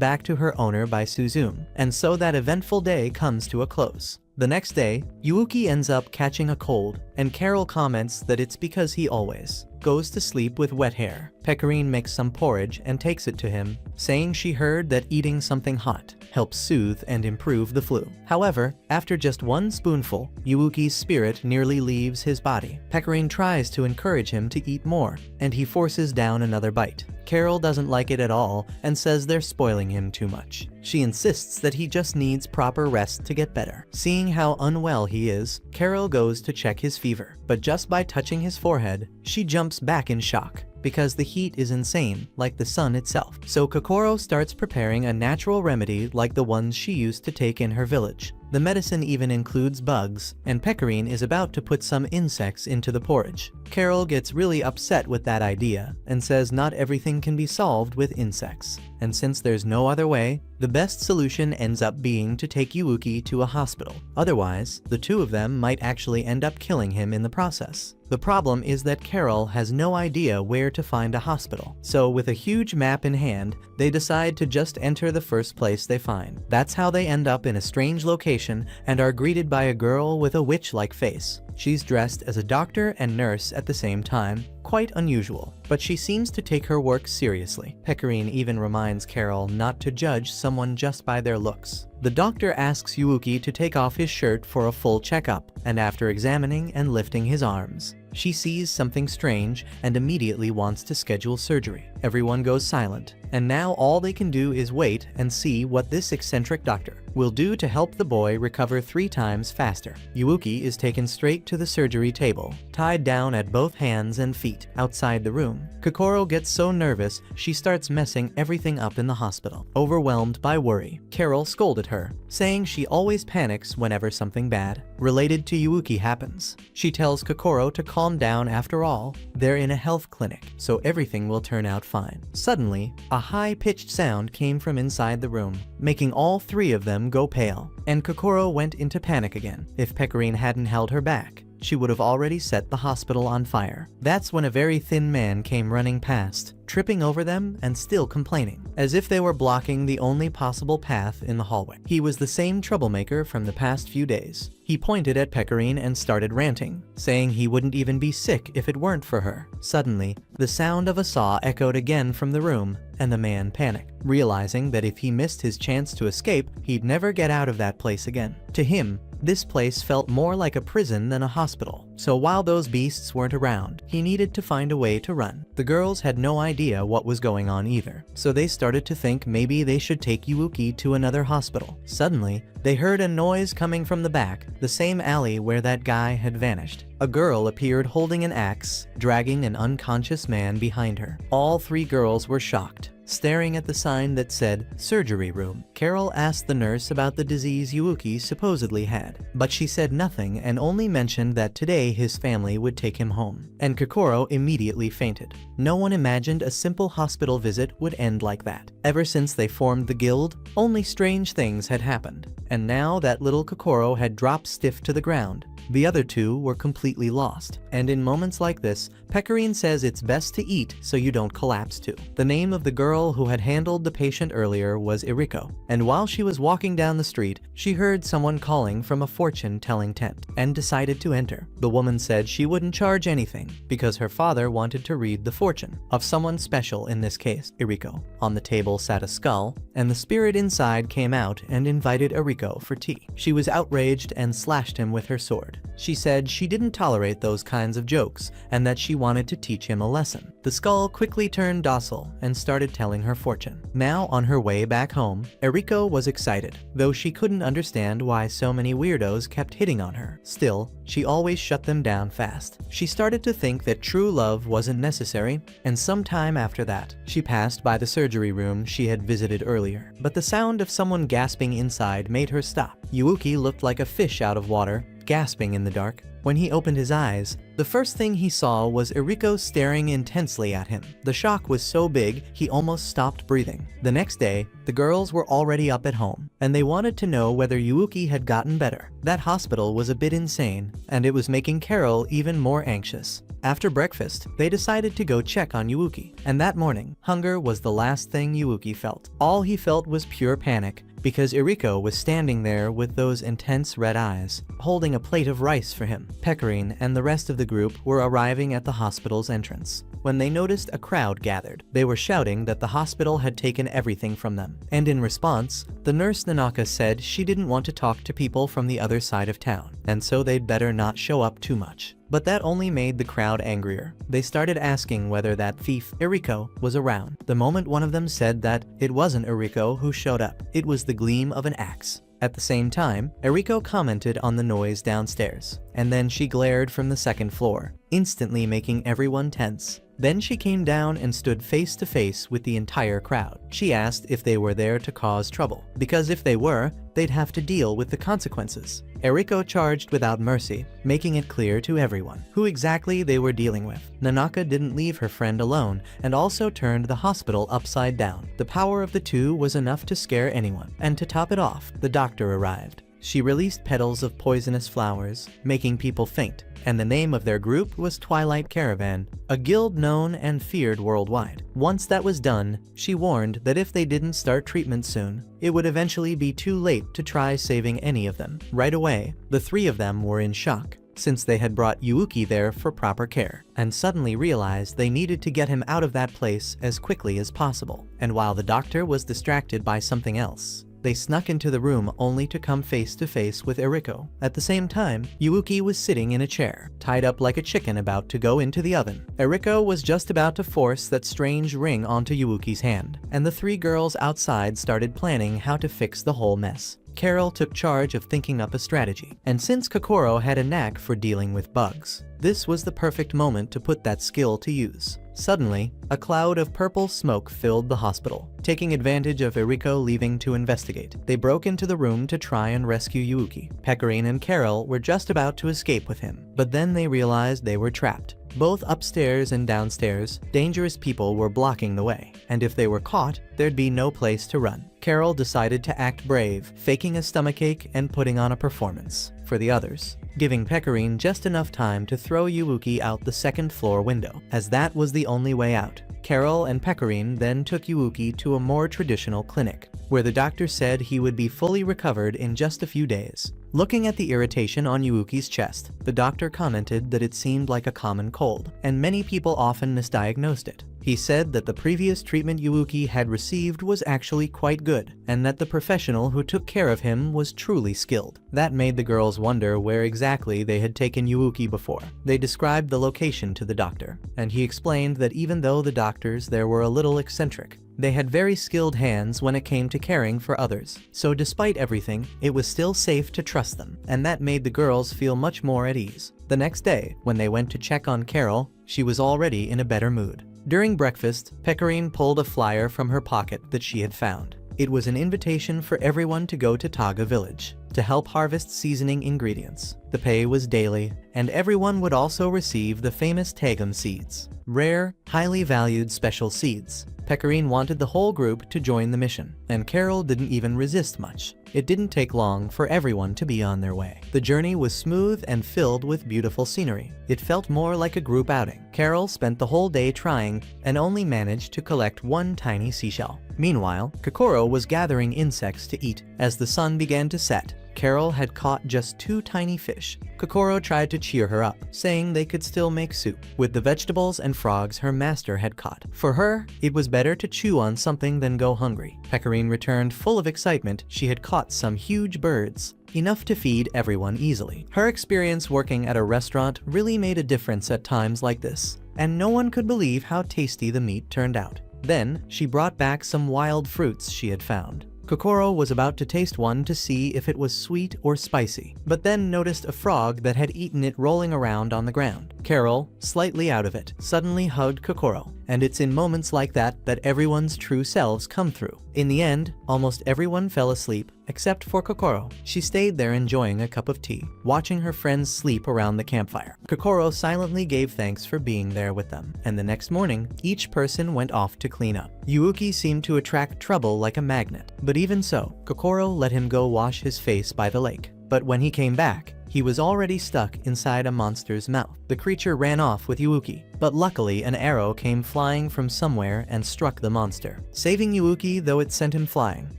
back to her owner by Suzune, and so that eventful day comes to a close. The next day, Yuuki ends up catching a cold, and Carol comments that it's because he always goes to sleep with wet hair. Pecorine makes some porridge and takes it to him, saying she heard that eating something hot helps soothe and improve the flu. However, after just one spoonful, Yuuki's spirit nearly leaves his body. Pecorine tries to encourage him to eat more, and he forces down another bite. Carol doesn't like it at all and says they're spoiling him too much. She insists that he just needs proper rest to get better. Seeing how unwell he is, Carol goes to check his fever, but just by touching his forehead, she jumps back in shock, because the heat is insane, like the sun itself. So Kokoro starts preparing a natural remedy like the ones she used to take in her village. The medicine even includes bugs, and Pecorine is about to put some insects into the porridge. Carol gets really upset with that idea, and says not everything can be solved with insects. And since there's no other way, the best solution ends up being to take Yuuki to a hospital. Otherwise, the two of them might actually end up killing him in the process. The problem is that Carol has no idea where to find a hospital. So with a huge map in hand, they decide to just enter the first place they find. That's how they end up in a strange location and are greeted by a girl with a witch-like face. She's dressed as a doctor and nurse at the same time, quite unusual, but she seems to take her work seriously. Pecorine even reminds Carol not to judge someone just by their looks. The doctor asks Yuuki to take off his shirt for a full checkup, and after examining and lifting his arms, she sees something strange and immediately wants to schedule surgery. Everyone goes silent, and now all they can do is wait and see what this eccentric doctor will do to help the boy recover 3 times faster. Yuuki is taken straight to the surgery table, tied down at both hands and feet. Outside the room, Kokoro gets so nervous she starts messing everything up in the hospital. Overwhelmed by worry, Carol scolded her, saying she always panics whenever something bad related to Yuuki happens. She tells Kokoro to calm down. After all, they're in a health clinic, so everything will turn out fine. Suddenly, a high-pitched sound came from inside the room, making all 3 of them go pale, and Kokoro went into panic again. If Pecorine hadn't held her back, she would have already set the hospital on fire. That's when a very thin man came running past, tripping over them and still complaining, as if they were blocking the only possible path in the hallway. He was the same troublemaker from the past few days. He pointed at Pecorine and started ranting, saying he wouldn't even be sick if it weren't for her. Suddenly, the sound of a saw echoed again from the room, and the man panicked, realizing that if he missed his chance to escape, he'd never get out of that place again. To him, this place felt more like a prison than a hospital. So while those beasts weren't around, he needed to find a way to run. The girls had no idea what was going on either, so they started to think maybe they should take Yuuki to another hospital. Suddenly, they heard a noise coming from the back, the same alley where that guy had vanished. A girl appeared holding an axe, dragging an unconscious man behind her. All 3 girls were shocked, staring at the sign that said surgery room. Carol asked the nurse about the disease Yuuki supposedly had, but she said nothing and only mentioned that today his family would take him home. And Kokoro immediately fainted. No one imagined a simple hospital visit would end like that. Ever since they formed the guild, only strange things had happened. And now that little Kokoro had dropped stiff to the ground, The other two were completely lost. And in moments like this, Pecorine says it's best to eat so you don't collapse too. The name of the girl who had handled the patient earlier was Eriko, and while she was walking down the street, she heard someone calling from a fortune-telling tent and decided to enter. The woman said she wouldn't charge anything because her father wanted to read the fortune of someone special, in this case, Eriko. On the table sat a skull, and the spirit inside came out and invited Eriko for tea. She was outraged and slashed him with her sword. She said she didn't tolerate those kinds of jokes and that she wanted to teach him a lesson. The skull quickly turned docile and started telling her fortune. Now on her way back home, Eriko was excited, though she couldn't understand why so many weirdos kept hitting on her. Still, she always shut them down fast. She started to think that true love wasn't necessary, and sometime after that, she passed by the surgery room she had visited earlier. But the sound of someone gasping inside made her stop. Yuuki looked like a fish out of water, gasping in the dark. When he opened his eyes, the first thing he saw was Eriko staring intensely at him. The shock was so big, he almost stopped breathing. The next day, the girls were already up at home, and they wanted to know whether Yuuki had gotten better. That hospital was a bit insane, and it was making Carol even more anxious. After breakfast, they decided to go check on Yuuki, and that morning, hunger was the last thing Yuuki felt. All he felt was pure panic, because Eriko was standing there with those intense red eyes, holding a plate of rice for him. Pecorine and the rest of the group were arriving at the hospital's entrance when they noticed a crowd gathered. They were shouting that the hospital had taken everything from them. And in response, the nurse Nanaka said she didn't want to talk to people from the other side of town, and so they'd better not show up too much. But that only made the crowd angrier. They started asking whether that thief, Eriko, was around. The moment one of them said that it wasn't Eriko who showed up, it was the gleam of an axe. At the same time, Eriko commented on the noise downstairs, and then she glared from the second floor, instantly making everyone tense. Then she came down and stood face to face with the entire crowd. She asked if they were there to cause trouble, because if they were, they'd have to deal with the consequences. Eriko charged without mercy, making it clear to everyone who exactly they were dealing with. Nanaka didn't leave her friend alone and also turned the hospital upside down. The power of the two was enough to scare anyone. And to top it off, the doctor arrived. She released petals of poisonous flowers, making people faint, and the name of their group was Twilight Caravan, a guild known and feared worldwide. Once that was done, she warned that if they didn't start treatment soon, it would eventually be too late to try saving any of them. Right away, the three of them were in shock, since they had brought Yuuki there for proper care, and suddenly realized they needed to get him out of that place as quickly as possible. And while the doctor was distracted by something else, they snuck into the room only to come face to face with Eriko. At the same time, Yuuki was sitting in a chair, tied up like a chicken about to go into the oven. Eriko was just about to force that strange ring onto Yuuki's hand, and the three girls outside started planning how to fix the whole mess. Carol took charge of thinking up a strategy, and since Kokoro had a knack for dealing with bugs, this was the perfect moment to put that skill to use. Suddenly, a cloud of purple smoke filled the hospital. Taking advantage of Eriko leaving to investigate, they broke into the room to try and rescue Yuuki. Pecorine and Carol were just about to escape with him, but then they realized they were trapped. Both upstairs and downstairs, dangerous people were blocking the way, and if they were caught, there'd be no place to run. Carol decided to act brave, faking a stomachache and putting on a performance for the others, giving Pecorine just enough time to throw Yuuki out the second floor window, as that was the only way out. Carol and Pecorine then took Yuuki to a more traditional clinic, where the doctor said he would be fully recovered in just a few days. Looking at the irritation on Yuuki's chest, the doctor commented that it seemed like a common cold, and many people often misdiagnosed it. He said that the previous treatment Yuuki had received was actually quite good, and that the professional who took care of him was truly skilled. That made the girls wonder where exactly they had taken Yuuki before. They described the location to the doctor, and he explained that even though the doctors there were a little eccentric, they had very skilled hands when it came to caring for others. So despite everything, it was still safe to trust them, and that made the girls feel much more at ease. The next day, when they went to check on Carol, she was already in a better mood. During breakfast, Pecorine pulled a flyer from her pocket that she had found. It was an invitation for everyone to go to Taga village to help harvest seasoning ingredients. The pay was daily, and everyone would also receive the famous Tagum seeds, rare, highly valued special seeds. Pecorine wanted the whole group to join the mission, and Carol didn't even resist much. It didn't take long for everyone to be on their way. The journey was smooth and filled with beautiful scenery. It felt more like a group outing. Carol spent the whole day trying and only managed to collect one tiny seashell. Meanwhile, Kokoro was gathering insects to eat. As the sun began to set, Carol had caught just 2 tiny fish. Kokoro tried to cheer her up, saying they could still make soup with the vegetables and frogs her master had caught. For her, it was better to chew on something than go hungry. Pecorine returned full of excitement. She had caught some huge birds, enough to feed everyone easily. Her experience working at a restaurant really made a difference at times like this, and no one could believe how tasty the meat turned out. Then, she brought back some wild fruits she had found. Kokoro was about to taste one to see if it was sweet or spicy, but then noticed a frog that had eaten it rolling around on the ground. Carol, slightly out of it, suddenly hugged Kokoro, and it's in moments like that that everyone's true selves come through. In the end, almost everyone fell asleep, except for Kokoro. She stayed there enjoying a cup of tea, watching her friends sleep around the campfire. Kokoro silently gave thanks for being there with them, and the next morning, each person went off to clean up. Yuuki seemed to attract trouble like a magnet, but even so, Kokoro let him go wash his face by the lake. But when he came back, he was already stuck inside a monster's mouth. The creature ran off with Yuuki, but luckily an arrow came flying from somewhere and struck the monster, saving Yuuki though it sent him flying.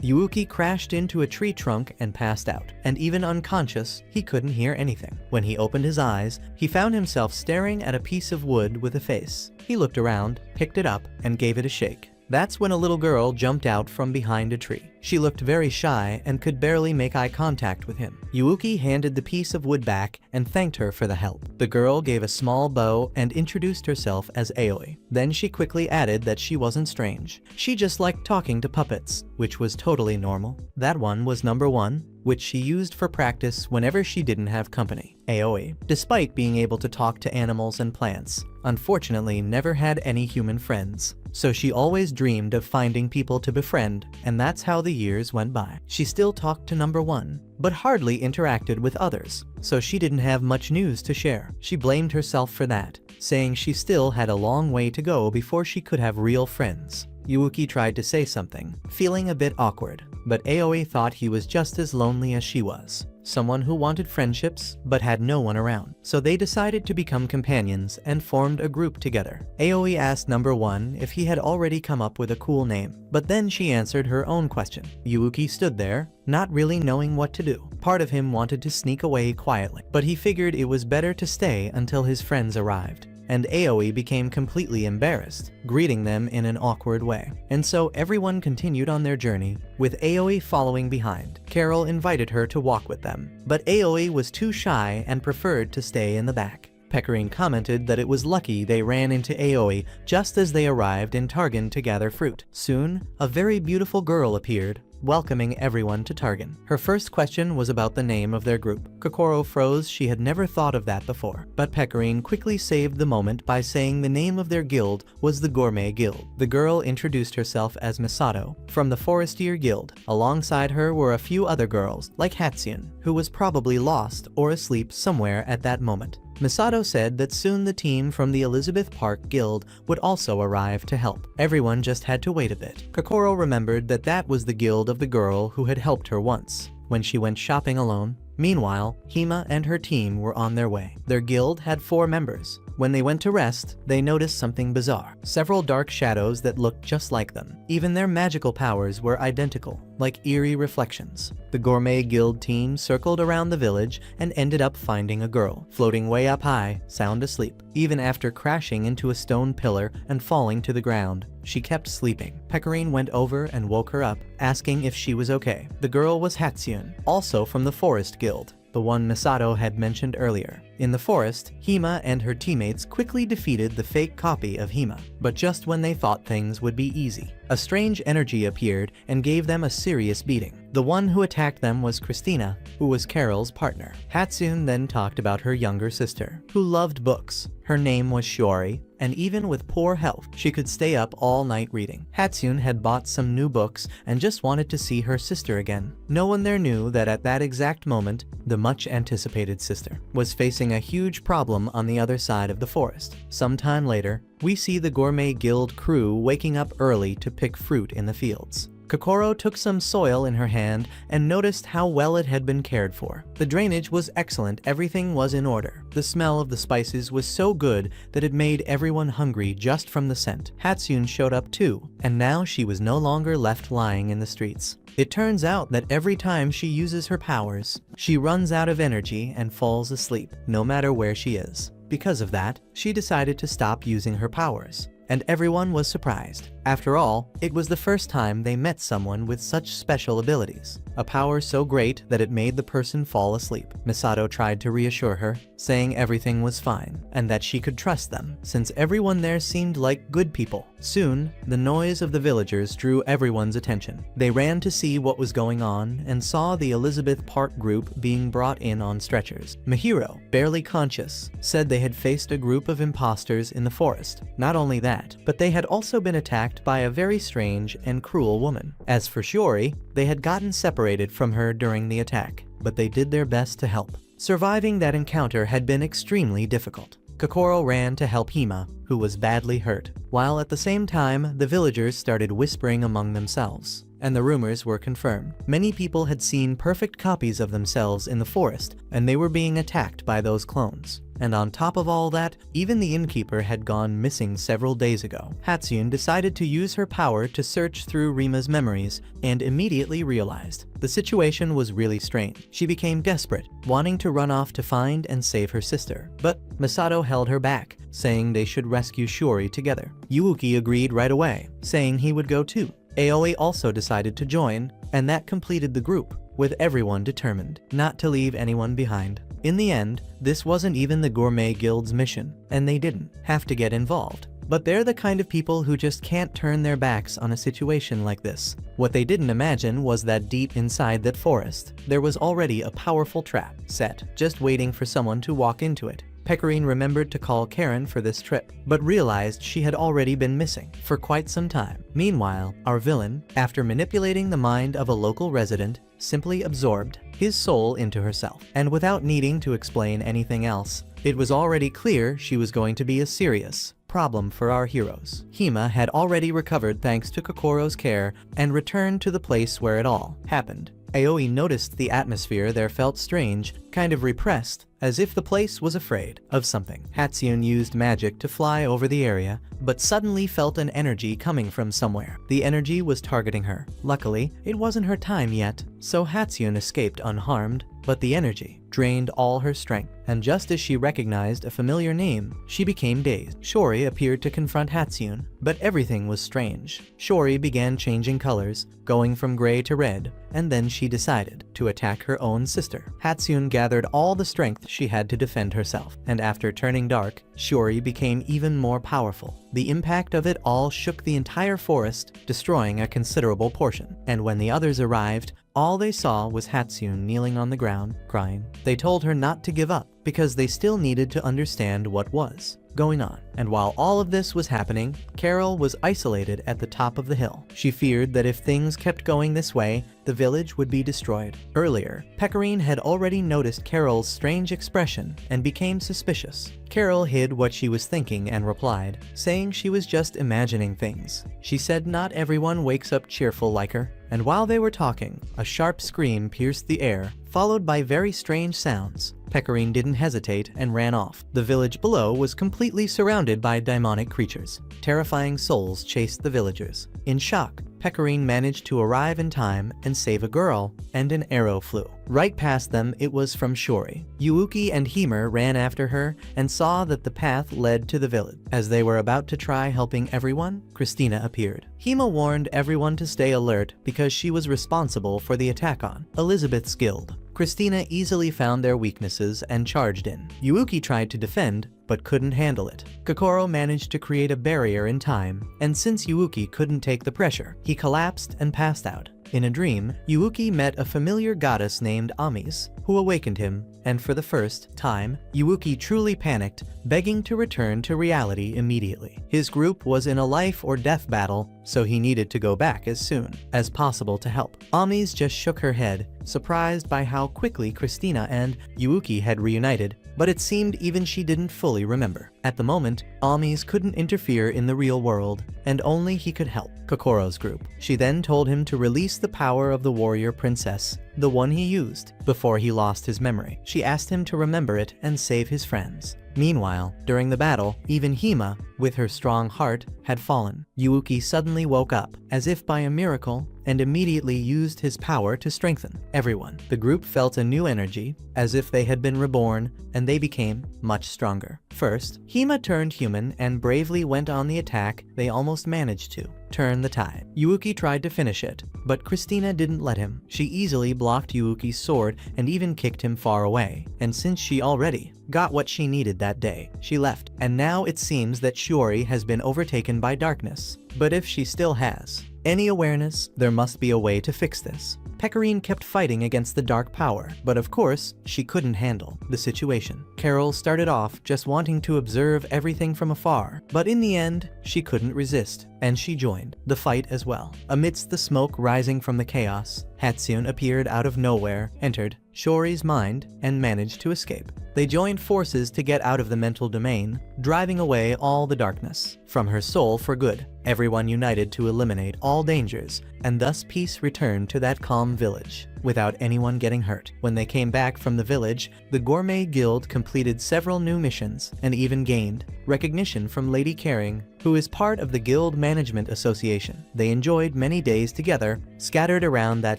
Yuuki crashed into a tree trunk and passed out, and even unconscious, he couldn't hear anything. When he opened his eyes, he found himself staring at a piece of wood with a face. He looked around, picked it up, and gave it a shake. That's when a little girl jumped out from behind a tree. She looked very shy and could barely make eye contact with him. Yuuki handed the piece of wood back and thanked her for the help. The girl gave a small bow and introduced herself as Aoi. Then she quickly added that she wasn't strange. She just liked talking to puppets, which was totally normal. That one was number 1, which she used for practice whenever she didn't have company. Aoi, despite being able to talk to animals and plants, unfortunately never had any human friends. So she always dreamed of finding people to befriend, and that's how the years went by. She still talked to number 1, but hardly interacted with others, so she didn't have much news to share. She blamed herself for that, saying she still had a long way to go before she could have real friends. Yuuki tried to say something, feeling a bit awkward, but Aoi thought he was just as lonely as she was. Someone who wanted friendships, but had no one around. So they decided to become companions and formed a group together. Aoi asked number 1 if he had already come up with a cool name, but then she answered her own question. Yuuki stood there, not really knowing what to do. Part of him wanted to sneak away quietly, but he figured it was better to stay until his friends arrived. And Aoi became completely embarrassed, greeting them in an awkward way. And so everyone continued on their journey, with Aoi following behind. Carol invited her to walk with them, but Aoi was too shy and preferred to stay in the back. Pecorine commented that it was lucky they ran into Aoi just as they arrived in Targan to gather fruit. Soon, a very beautiful girl appeared, welcoming everyone to Targan. Her first question was about the name of their group. Kokoro froze. She had never thought of that before, but Pecorine quickly saved the moment by saying the name of their guild was the Gourmet Guild. The girl introduced herself as Misato, from the Forestier Guild. Alongside her were a few other girls, like Hatsune, who was probably lost or asleep somewhere at that moment. Misato said that soon the team from the Elizabeth Park Guild would also arrive to help. Everyone just had to wait a bit. Kokoro remembered that that was the guild of the girl who had helped her once, when she went shopping alone. Meanwhile, Hima and her team were on their way. Their guild had 4 members. When they went to rest, they noticed something bizarre. Several dark shadows that looked just like them. Even their magical powers were identical, like eerie reflections. The Gourmet Guild team circled around the village and ended up finding a girl, floating way up high, sound asleep. Even after crashing into a stone pillar and falling to the ground, she kept sleeping. Pecorine went over and woke her up, asking if she was okay. The girl was Hatsune, also from the Forest Guild, the one Misato had mentioned earlier. In the forest, Hima and her teammates quickly defeated the fake copy of Hima, but just when they thought things would be easy. A strange energy appeared and gave them a serious beating. The one who attacked them was Christina, who was Carol's partner. Hatsune then talked about her younger sister, who loved books. Her name was Shiori, and even with poor health, she could stay up all night reading. Hatsune had bought some new books and just wanted to see her sister again. No one there knew that at that exact moment, the much-anticipated sister was facing a huge problem on the other side of the forest. Sometime later, we see the Gourmet Guild crew waking up early to pick fruit in the fields. Kokoro took some soil in her hand and noticed how well it had been cared for. The drainage was excellent, everything was in order. The smell of the spices was so good that it made everyone hungry just from the scent. Hatsune showed up too, and now she was no longer left lying in the streets. It turns out that every time she uses her powers, she runs out of energy and falls asleep, no matter where she is. Because of that, she decided to stop using her powers, and everyone was surprised. After all, it was the first time they met someone with such special abilities, a power so great that it made the person fall asleep. Misato tried to reassure her, saying everything was fine, and that she could trust them, since everyone there seemed like good people. Soon, the noise of the villagers drew everyone's attention. They ran to see what was going on and saw the Elizabeth Park group being brought in on stretchers. Mihiro, barely conscious, said they had faced a group of imposters in the forest. Not only that, but they had also been attacked by a very strange and cruel woman. As for Shiori, they had gotten separated from her during the attack, but they did their best to help. Surviving that encounter had been extremely difficult. Kokoro ran to help Hima, who was badly hurt, while at the same time the villagers started whispering among themselves, and the rumors were confirmed. Many people had seen perfect copies of themselves in the forest, and they were being attacked by those clones. And on top of all that, even the innkeeper had gone missing several days ago. Hatsune decided to use her power to search through Rima's memories and immediately realized the situation was really strange. She became desperate, wanting to run off to find and save her sister. But Misato held her back, saying they should rescue Shiori together. Yuuki agreed right away, saying he would go too. Aoi also decided to join, and that completed the group, with everyone determined not to leave anyone behind. In the end, this wasn't even the Gourmet Guild's mission, and they didn't have to get involved. But they're the kind of people who just can't turn their backs on a situation like this. What they didn't imagine was that deep inside that forest, there was already a powerful trap set, just waiting for someone to walk into it. Pecorine remembered to call Karen for this trip, but realized she had already been missing for quite some time. Meanwhile, our villain, after manipulating the mind of a local resident, simply absorbed his soul into herself. And without needing to explain anything else, it was already clear she was going to be a serious problem for our heroes. Hima had already recovered thanks to Kokoro's care and returned to the place where it all happened. Aoi noticed the atmosphere there felt strange, kind of repressed, as if the place was afraid of something. Hatsune used magic to fly over the area, but suddenly felt an energy coming from somewhere. The energy was targeting her. Luckily, it wasn't her time yet, so Hatsune escaped unharmed, but the energy drained all her strength, and just as she recognized a familiar name, she became dazed. Shiori appeared to confront Hatsune, but everything was strange. Shiori began changing colors, going from gray to red, and then she decided to attack her own sister. Hatsune gathered all the strength she had to defend herself, and after turning dark, Shiori became even more powerful. The impact of it all shook the entire forest, destroying a considerable portion. And when the others arrived, all they saw was Hatsune kneeling on the ground, crying. They told her not to give up, because they still needed to understand what was going on. And while all of this was happening, Carol was isolated at the top of the hill. She feared that if things kept going this way, the village would be destroyed. Earlier, Pecorine had already noticed Carol's strange expression and became suspicious. Carol hid what she was thinking and replied, saying she was just imagining things. She said not everyone wakes up cheerful like her. And while they were talking, a sharp scream pierced the air, followed by very strange sounds. Pecorine didn't hesitate and ran off. The village below was completely surrounded by demonic creatures. Terrifying souls chased the villagers. In shock, Pecorine managed to arrive in time and save a girl, and an arrow flew. Right past them, it was from Shiori. Yuuki and Hime ran after her and saw that the path led to the village. As they were about to try helping everyone, Christina appeared. Hime warned everyone to stay alert because she was responsible for the attack on Elizabeth's guild. Christina easily found their weaknesses and charged in. Yuuki tried to defend, but couldn't handle it. Kokoro managed to create a barrier in time, and since Yuuki couldn't take the pressure, he collapsed and passed out. In a dream, Yuuki met a familiar goddess named Amis, who awakened him, and for the first time, Yuuki truly panicked, begging to return to reality immediately. His group was in a life or death battle, so he needed to go back as soon as possible to help. Amis just shook her head, surprised by how quickly Christina and Yuuki had reunited, but it seemed even she didn't fully remember. At the moment, Amis couldn't interfere in the real world, and only he could help Kokoro's group. She then told him to release the power of the warrior princess, the one he used, before he lost his memory. She asked him to remember it and save his friends. Meanwhile, during the battle, even Hima, with her strong heart, had fallen. Yuuki suddenly woke up, as if by a miracle, and immediately used his power to strengthen everyone. The group felt a new energy, as if they had been reborn, and they became much stronger. First, Hima turned human and bravely went on the attack. They almost managed to turn the tide. Yuuki tried to finish it, but Christina didn't let him. She easily blocked Yuuki's sword and even kicked him far away. And since she already got what she needed that day, she left. And now it seems that Shiori has been overtaken by darkness. But if she still has any awareness, there must be a way to fix this. Pecorine kept fighting against the dark power, but of course, she couldn't handle the situation. Carol started off just wanting to observe everything from afar, but in the end, she couldn't resist, and she joined the fight as well. Amidst the smoke rising from the chaos, Hatsune appeared out of nowhere, entered Shiori's mind, and managed to escape. They joined forces to get out of the mental domain, driving away all the darkness from her soul for good. Everyone united to eliminate all dangers, and thus peace returned to that calm village, without anyone getting hurt. When they came back from the village, the Gourmet Guild completed several new missions, and even gained recognition from Lady Caring, who is part of the Guild Management Association. They enjoyed many days together, scattered around that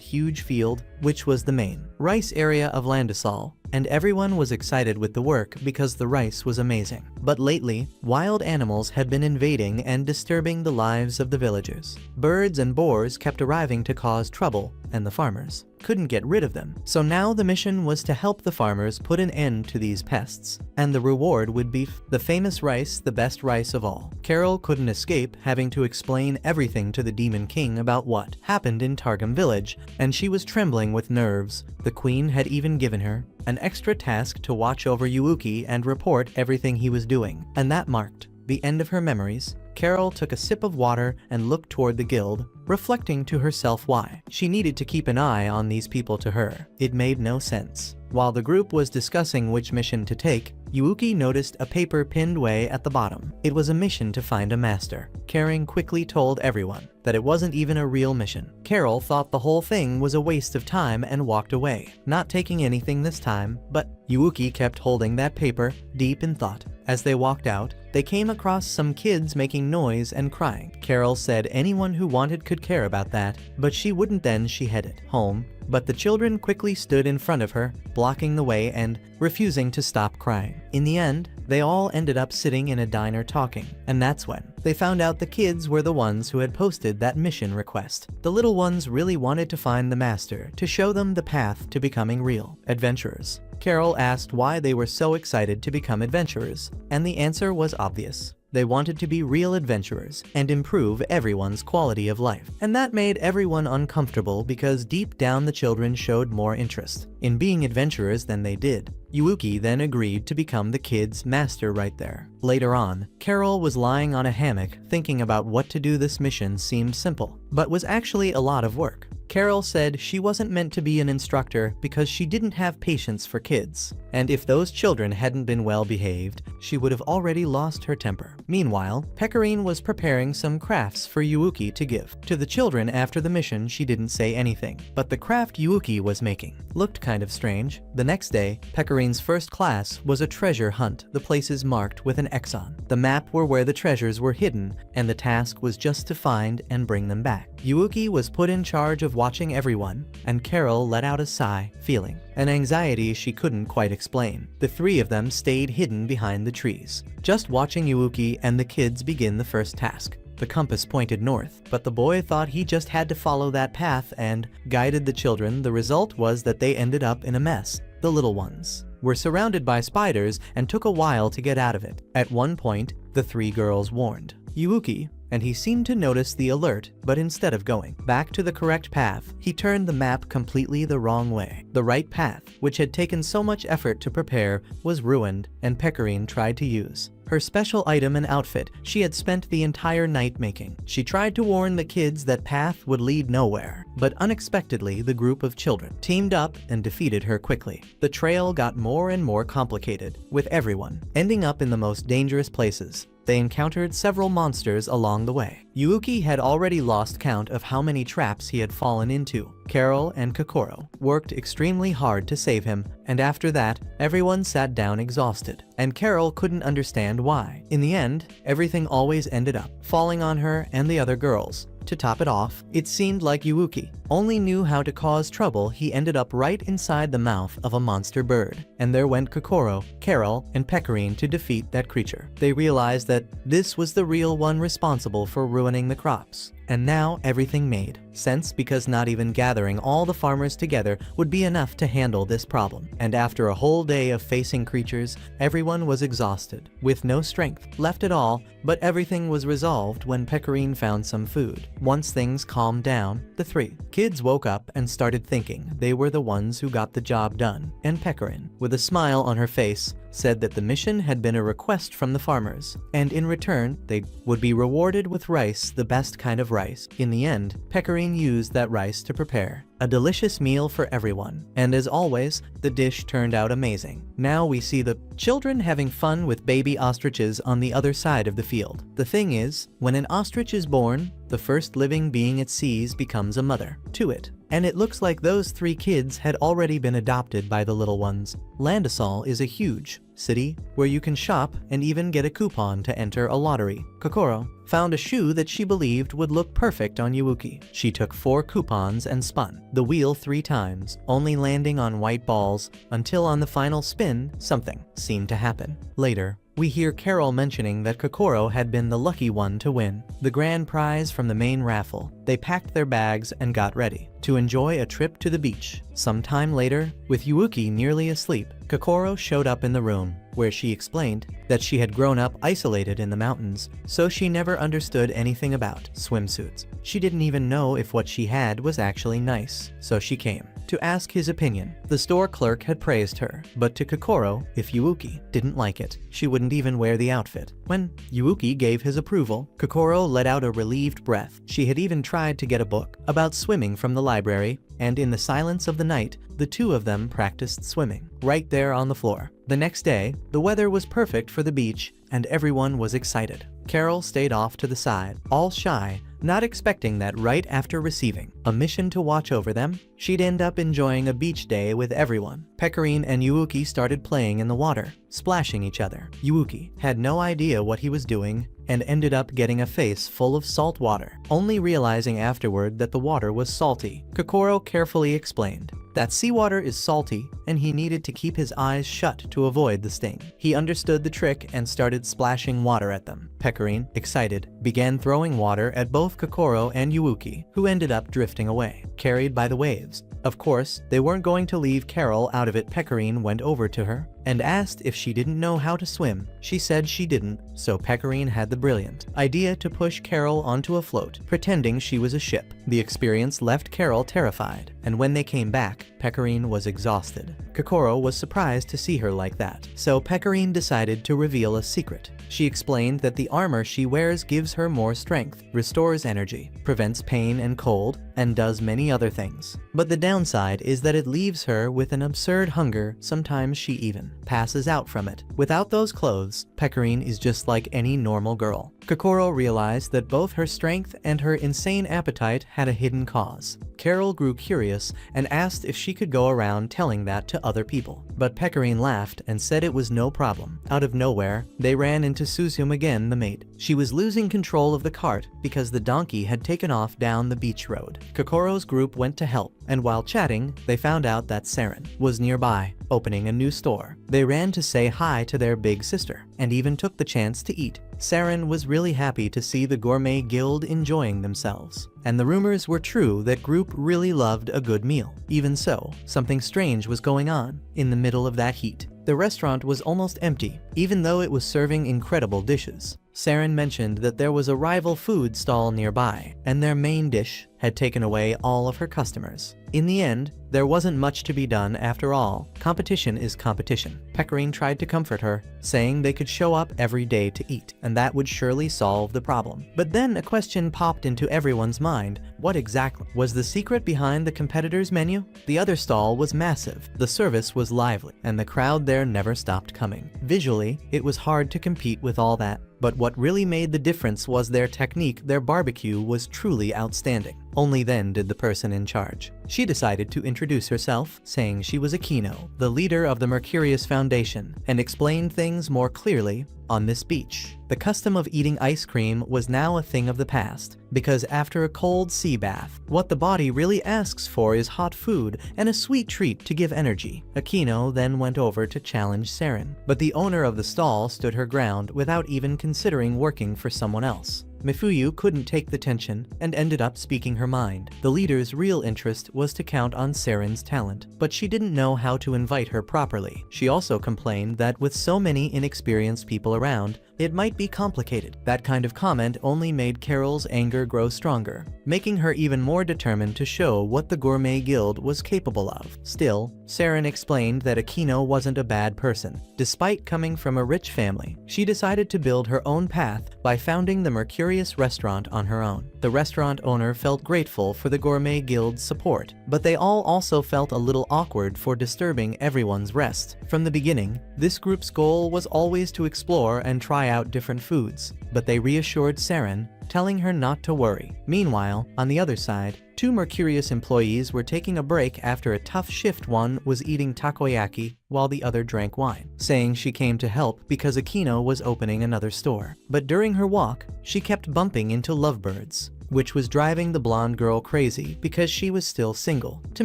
huge field, which was the main rice area of Landisal, and everyone was excited with the work because the rice was amazing. But lately, wild animals had been invading and disturbing the lives of the villagers. Birds and boars kept arriving to cause trouble, and the farmers couldn't get rid of them. So now the mission was to help the farmers put an end to these pests, and the reward would be the famous rice, the best rice of all. Carol couldn't escape having to explain everything to the Demon King about what happened in Targum village, and she was trembling with nerves. The queen had even given her an extra task to watch over Yuuki and report everything he was doing, and that marked the end of her memories. Carol took a sip of water and looked toward the guild, reflecting to herself why she needed to keep an eye on these people. To her, it made no sense. While the group was discussing which mission to take, Yuuki noticed a paper pinned way at the bottom. It was a mission to find a master. Caring quickly told everyone that it wasn't even a real mission. Carol thought the whole thing was a waste of time and walked away, not taking anything this time, but Yuuki kept holding that paper, deep in thought. As they walked out, they came across some kids making noise and crying. Carol said anyone who wanted could care about that, but she wouldn't. Then she headed home, but the children quickly stood in front of her, blocking the way and refusing to stop crying. In the end, they all ended up sitting in a diner talking, and that's when they found out the kids were the ones who had posted that mission request. The little ones really wanted to find the master to show them the path to becoming real adventurers. Carol asked why they were so excited to become adventurers, and the answer was obvious. They wanted to be real adventurers and improve everyone's quality of life. And that made everyone uncomfortable because deep down the children showed more interest in being adventurers than they did. Yuuki then agreed to become the kids' master right there. Later on, Carol was lying on a hammock thinking about what to do. This mission seemed simple, but was actually a lot of work. Carol said she wasn't meant to be an instructor because she didn't have patience for kids, and if those children hadn't been well behaved, she would have already lost her temper. Meanwhile, Pecorine was preparing some crafts for Yuuki to give to the children. After the mission, she didn't say anything, but the craft Yuuki was making looked kind of strange. The next day, Pecorine's first class was a treasure hunt. The places marked with an X on the map were where the treasures were hidden, and the task was just to find and bring them back. Yuuki was put in charge of watching everyone, and Carol let out a sigh, feeling an anxiety she couldn't quite explain. The three of them stayed hidden behind the trees, just watching Yuuki and the kids begin the first task. The compass pointed north, but the boy thought he just had to follow that path and guided the children. The result was that they ended up in a mess. The little ones were surrounded by spiders and took a while to get out of it. At one point, the three girls warned Yuuki and he seemed to notice the alert, but instead of going back to the correct path, he turned the map completely the wrong way. The right path, which had taken so much effort to prepare, was ruined, and Pecorine tried to use her special item and outfit she had spent the entire night making. She tried to warn the kids that path would lead nowhere, but unexpectedly the group of children teamed up and defeated her quickly. The trail got more and more complicated, with everyone ending up in the most dangerous places. They encountered several monsters along the way. Yuuki had already lost count of how many traps he had fallen into. Carol and Kokoro worked extremely hard to save him, and after that, everyone sat down exhausted, and Carol couldn't understand why. In the end, everything always ended up falling on her and the other girls. To top it off, it seemed like Yuuki only knew how to cause trouble. He ended up right inside the mouth of a monster bird, and there went Kokoro, Carol, and Pecorine to defeat that creature. They realized that this was the real one responsible for ruining the crops. And now everything made sense, because not even gathering all the farmers together would be enough to handle this problem. And after a whole day of facing creatures, everyone was exhausted, with no strength left at all, but everything was resolved when Pecorine found some food. Once things calmed down, the three kids woke up and started thinking they were the ones who got the job done, and Pecorine, with a smile on her face, said that the mission had been a request from the farmers, and in return, they would be rewarded with rice, the best kind of rice. In the end, Pecorine used that rice to prepare a delicious meal for everyone, and as always, the dish turned out amazing. Now we see the children having fun with baby ostriches on the other side of the field. The thing is, when an ostrich is born, the first living being it sees becomes a mother to it. And it looks like those three kids had already been adopted by the little ones. Landasol is a huge city where you can shop and even get a coupon to enter a lottery. Kokoro found a shoe that she believed would look perfect on Yuuki. She took 4 coupons and spun the wheel 3 times, only landing on white balls, until on the final spin, something seemed to happen. Later, we hear Carol mentioning that Kokoro had been the lucky one to win the grand prize from the main raffle. They packed their bags and got ready to enjoy a trip to the beach. Sometime later, with Yuuki nearly asleep, Kokoro showed up in the room, where she explained that she had grown up isolated in the mountains, so she never understood anything about swimsuits. She didn't even know if what she had was actually nice, so she came to ask his opinion. The store clerk had praised her, but to Kokoro, if Yuuki didn't like it, she wouldn't even wear the outfit. When Yuuki gave his approval, Kokoro let out a relieved breath. She had even tried to get a book about swimming from the library, and in the silence of the night, the two of them practiced swimming right there on the floor. The next day, the weather was perfect for the beach, and everyone was excited. Carol stayed off to the side, all shy, not expecting that right after receiving a mission to watch over them, she'd end up enjoying a beach day with everyone. Pecorine and Yuuki started playing in the water, splashing each other. Yuuki had no idea what he was doing and ended up getting a face full of salt water, only realizing afterward that the water was salty. Kokoro carefully explained that seawater is salty and he needed to keep his eyes shut to avoid the sting. He understood the trick and started splashing water at them. Pecorine, excited, began throwing water at both Kokoro and Yuuki, who ended up drifting away, carried by the waves. Of course, they weren't going to leave Carol out of it. Pecorine went over to her and asked if she didn't know how to swim. She said she didn't, so Pecorine had the brilliant idea to push Carol onto a float, pretending she was a ship. The experience left Carol terrified, and when they came back, Pecorine was exhausted. Kokoro was surprised to see her like that, so Pecorine decided to reveal a secret. She explained that the armor she wears gives her more strength, restores energy, prevents pain and cold, and does many other things. But the downside is that it leaves her with an absurd hunger. Sometimes she even passes out from it. Without those clothes, Pecorine is just like any normal girl. Kokoro realized that both her strength and her insane appetite had a hidden cause. Carol grew curious and asked if she could go around telling that to other people. But Pecorine laughed and said it was no problem. Out of nowhere, they ran into Suzum again, the maid. She was losing control of the cart because the donkey had taken off down the beach road. Kokoro's group went to help, and while chatting, they found out that Saren was nearby, opening a new store. They ran to say hi to their big sister, and even took the chance to eat. Saren was really happy to see the Gourmet Guild enjoying themselves, and the rumors were true that group really loved a good meal. Even so, something strange was going on. In the middle of that heat, the restaurant was almost empty, even though it was serving incredible dishes. Saren mentioned that there was a rival food stall nearby, and their main dish had taken away all of her customers. In the end, there wasn't much to be done after all. Competition is competition. Pecorine tried to comfort her, saying they could show up every day to eat, and that would surely solve the problem. But then a question popped into everyone's mind. What exactly was the secret behind the competitor's menu? The other stall was massive, the service was lively, and the crowd there never stopped coming. Visually, it was hard to compete with all that. But what really made the difference was their technique. Their barbecue was truly outstanding. Only then did the person in charge. She decided to introduce herself, saying she was Aquino, the leader of the Mercurius Foundation, and explained things more clearly. On this beach, the custom of eating ice cream was now a thing of the past, because after a cold sea bath, what the body really asks for is hot food and a sweet treat to give energy. Aquino then went over to challenge Saren, but the owner of the stall stood her ground without even considering working for someone else. Mifuyu couldn't take the tension and ended up speaking her mind. The leader's real interest was to count on Saren's talent, but she didn't know how to invite her properly. She also complained that with so many inexperienced people around, it might be complicated. That kind of comment only made Carol's anger grow stronger, making her even more determined to show what the Gourmet Guild was capable of. Still, Saren explained that Aquino wasn't a bad person. Despite coming from a rich family, she decided to build her own path by founding the Mercurius restaurant on her own. The restaurant owner felt grateful for the Gourmet Guild's support, but they all also felt a little awkward for disturbing everyone's rest. From the beginning, this group's goal was always to explore and try out different foods, but they reassured Saren, telling her not to worry. Meanwhile, on the other side, two Mercurius employees were taking a break after a tough shift. One was eating takoyaki while the other drank wine, saying she came to help because Aquino was opening another store. But during her walk, she kept bumping into lovebirds, which was driving the blonde girl crazy because she was still single. To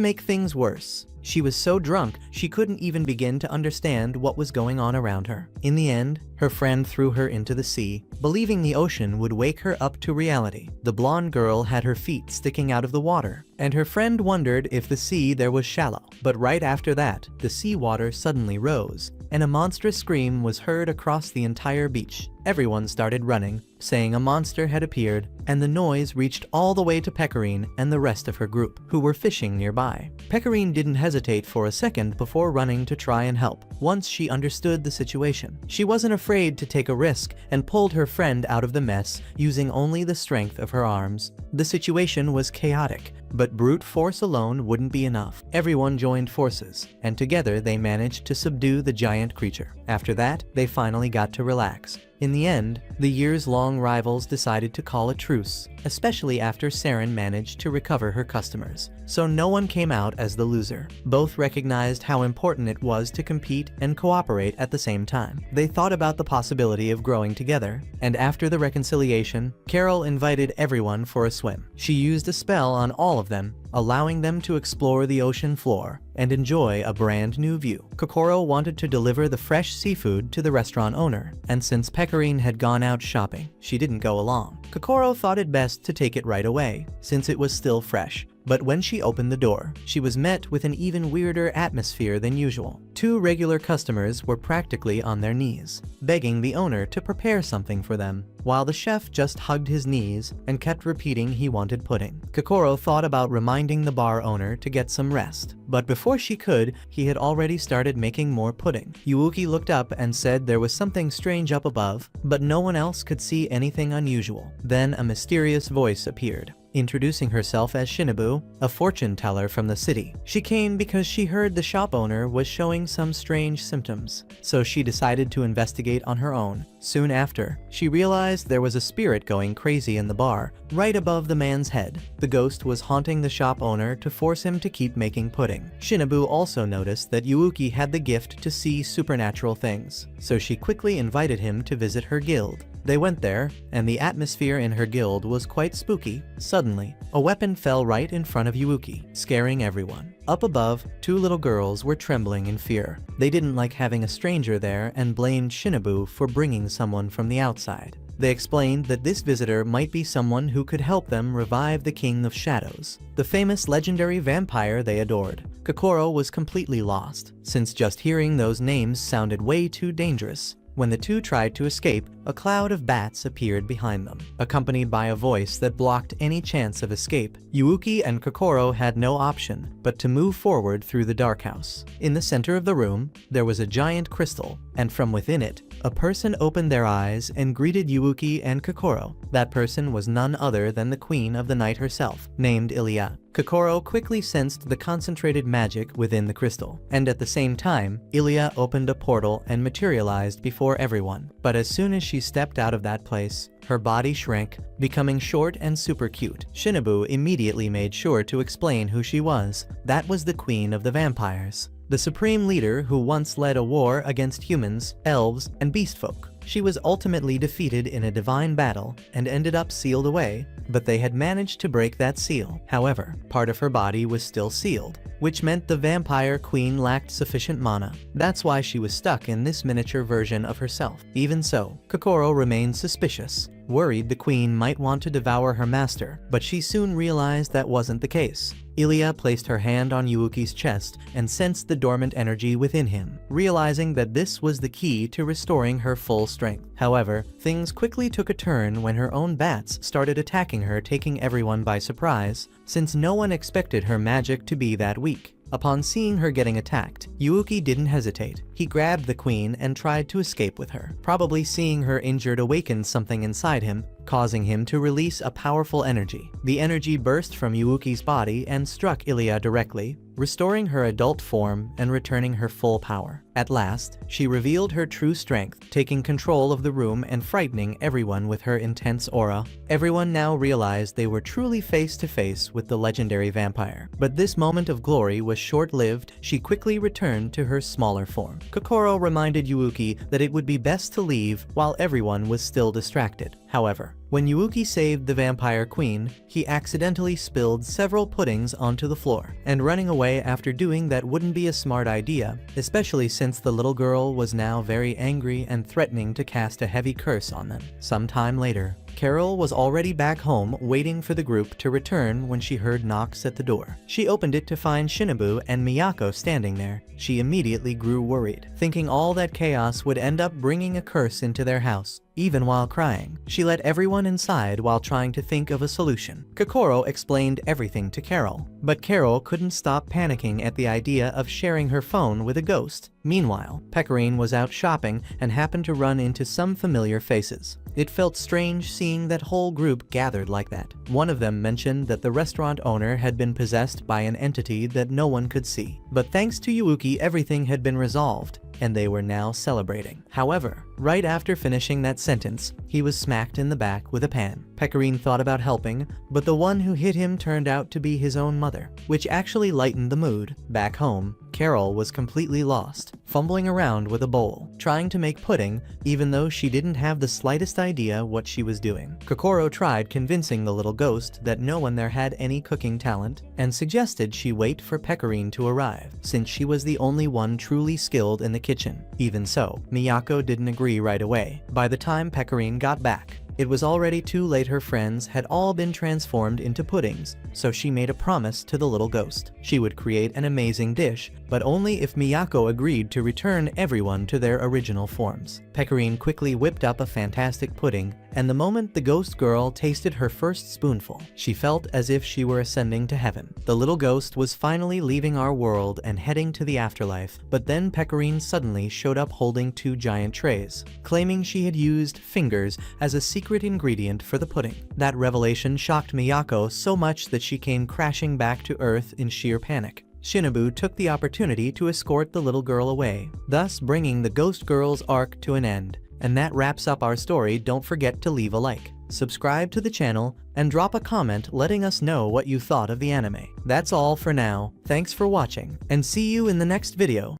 make things worse, she was so drunk she couldn't even begin to understand what was going on around her. In the end, her friend threw her into the sea, believing the ocean would wake her up to reality. The blonde girl had her feet sticking out of the water, and her friend wondered if the sea there was shallow. But right after that, the seawater suddenly rose, and a monstrous scream was heard across the entire beach. Everyone started running, saying a monster had appeared, and the noise reached all the way to Pecorine and the rest of her group, who were fishing nearby. Pecorine didn't hesitate for a second before running to try and help. Once she understood the situation, she wasn't afraid to take a risk and pulled her friend out of the mess using only the strength of her arms. The situation was chaotic, but brute force alone wouldn't be enough. Everyone joined forces, and together they managed to subdue the giant creature. After that, they finally got to relax. In the end, the years-long rivals decided to call a truce, especially after Saren managed to recover her customers, so no one came out as the loser. Both recognized how important it was to compete and cooperate at the same time. They thought about the possibility of growing together, and after the reconciliation, Carol invited everyone for a swim. She used a spell on all of them, allowing them to explore the ocean floor and enjoy a brand new view. Kokoro wanted to deliver the fresh seafood to the restaurant owner, and since Pecorine had gone out shopping, she didn't go along. Kokoro thought it best to take it right away, since it was still fresh. But when she opened the door, she was met with an even weirder atmosphere than usual. Two regular customers were practically on their knees, begging the owner to prepare something for them, while the chef just hugged his knees and kept repeating he wanted pudding. Kokoro thought about reminding the bar owner to get some rest, but before she could, he had already started making more pudding. Yuuki looked up and said there was something strange up above, but no one else could see anything unusual. Then a mysterious voice appeared, introducing herself as Shinobu, a fortune teller from the city. She came because she heard the shop owner was showing some strange symptoms, so she decided to investigate on her own. Soon after, she realized there was a spirit going crazy in the bar, right above the man's head. The ghost was haunting the shop owner to force him to keep making pudding. Shinobu also noticed that Yuuki had the gift to see supernatural things, so she quickly invited him to visit her guild. They went there, and the atmosphere in her guild was quite spooky. Suddenly, a weapon fell right in front of Yuuki, scaring everyone. Up above, two little girls were trembling in fear. They didn't like having a stranger there and blamed Shinobu for bringing someone from the outside. They explained that this visitor might be someone who could help them revive the King of Shadows, the famous legendary vampire they adored. Kokoro was completely lost, since just hearing those names sounded way too dangerous. When the two tried to escape, a cloud of bats appeared behind them, accompanied by a voice that blocked any chance of escape. Yuuki and Kokoro had no option but to move forward through the dark house. In the center of the room, there was a giant crystal, and from within it, a person opened their eyes and greeted Yuuki and Kokoro. That person was none other than the queen of the night herself, named Ilya. Kokoro quickly sensed the concentrated magic within the crystal, and at the same time, Ilya opened a portal and materialized before everyone. But as soon as she stepped out of that place, her body shrank, becoming short and super cute. Shinobu immediately made sure to explain who she was. That was the queen of the vampires, the supreme leader who once led a war against humans, elves, and beast folk. She was ultimately defeated in a divine battle and ended up sealed away, but they had managed to break that seal. However, part of her body was still sealed, which meant the vampire queen lacked sufficient mana. That's why she was stuck in this miniature version of herself. Even so, Kokoro remained suspicious, worried the queen might want to devour her master, but she soon realized that wasn't the case. Ilya placed her hand on Yuuki's chest and sensed the dormant energy within him, realizing that this was the key to restoring her full strength. However, things quickly took a turn when her own bats started attacking her, taking everyone by surprise, since no one expected her magic to be that weak. Upon seeing her getting attacked, Yuuki didn't hesitate. He grabbed the queen and tried to escape with her. Probably seeing her injured awakened something inside him, causing him to release a powerful energy. The energy burst from Yuuki's body and struck Ilya directly, restoring her adult form and returning her full power. At last, she revealed her true strength, taking control of the room and frightening everyone with her intense aura. Everyone now realized they were truly face to face with the legendary vampire. But this moment of glory was short-lived. She quickly returned to her smaller form. Kokoro reminded Yuuki that it would be best to leave while everyone was still distracted. However, when Yuuki saved the vampire queen, he accidentally spilled several puddings onto the floor, and running away after doing that wouldn't be a smart idea, especially since the little girl was now very angry and threatening to cast a heavy curse on them. Sometime later, Carol was already back home waiting for the group to return when she heard knocks at the door. She opened it to find Shinobu and Miyako standing there. She immediately grew worried, thinking all that chaos would end up bringing a curse into their house. Even while crying, she let everyone inside while trying to think of a solution. Kokoro explained everything to Carol, but Carol couldn't stop panicking at the idea of sharing her phone with a ghost. Meanwhile, Pecorine was out shopping and happened to run into some familiar faces. It felt strange seeing that whole group gathered like that. One of them mentioned that the restaurant owner had been possessed by an entity that no one could see. But thanks to Yuuki, everything had been resolved, and they were now celebrating. However, right after finishing that sentence, he was smacked in the back with a pan. Pecorine thought about helping, but the one who hit him turned out to be his own mother, which actually lightened the mood. Back home, Carol was completely lost, fumbling around with a bowl, trying to make pudding, even though she didn't have the slightest idea what she was doing. Kokoro tried convincing the little ghost that no one there had any cooking talent, and suggested she wait for Pecorine to arrive, since she was the only one truly skilled in the kitchen. Even so, Miyako didn't agree right away. By the time Pecorine got back, it was already too late. Her friends had all been transformed into puddings, so she made a promise to the little ghost. She would create an amazing dish, but only if Miyako agreed to return everyone to their original forms. Pecorine quickly whipped up a fantastic pudding, and the moment the ghost girl tasted her first spoonful, she felt as if she were ascending to heaven. The little ghost was finally leaving our world and heading to the afterlife, but then Pecorine suddenly showed up holding 2 giant trays, claiming she had used fingers as a secret ingredient for the pudding. That revelation shocked Miyako so much that she came crashing back to Earth in sheer panic. Shinobu took the opportunity to escort the little girl away, thus bringing the Ghost Girl's arc to an end. And that wraps up our story. Don't forget to leave a like, subscribe to the channel, and drop a comment letting us know what you thought of the anime. That's all for now. Thanks for watching, and see you in the next video.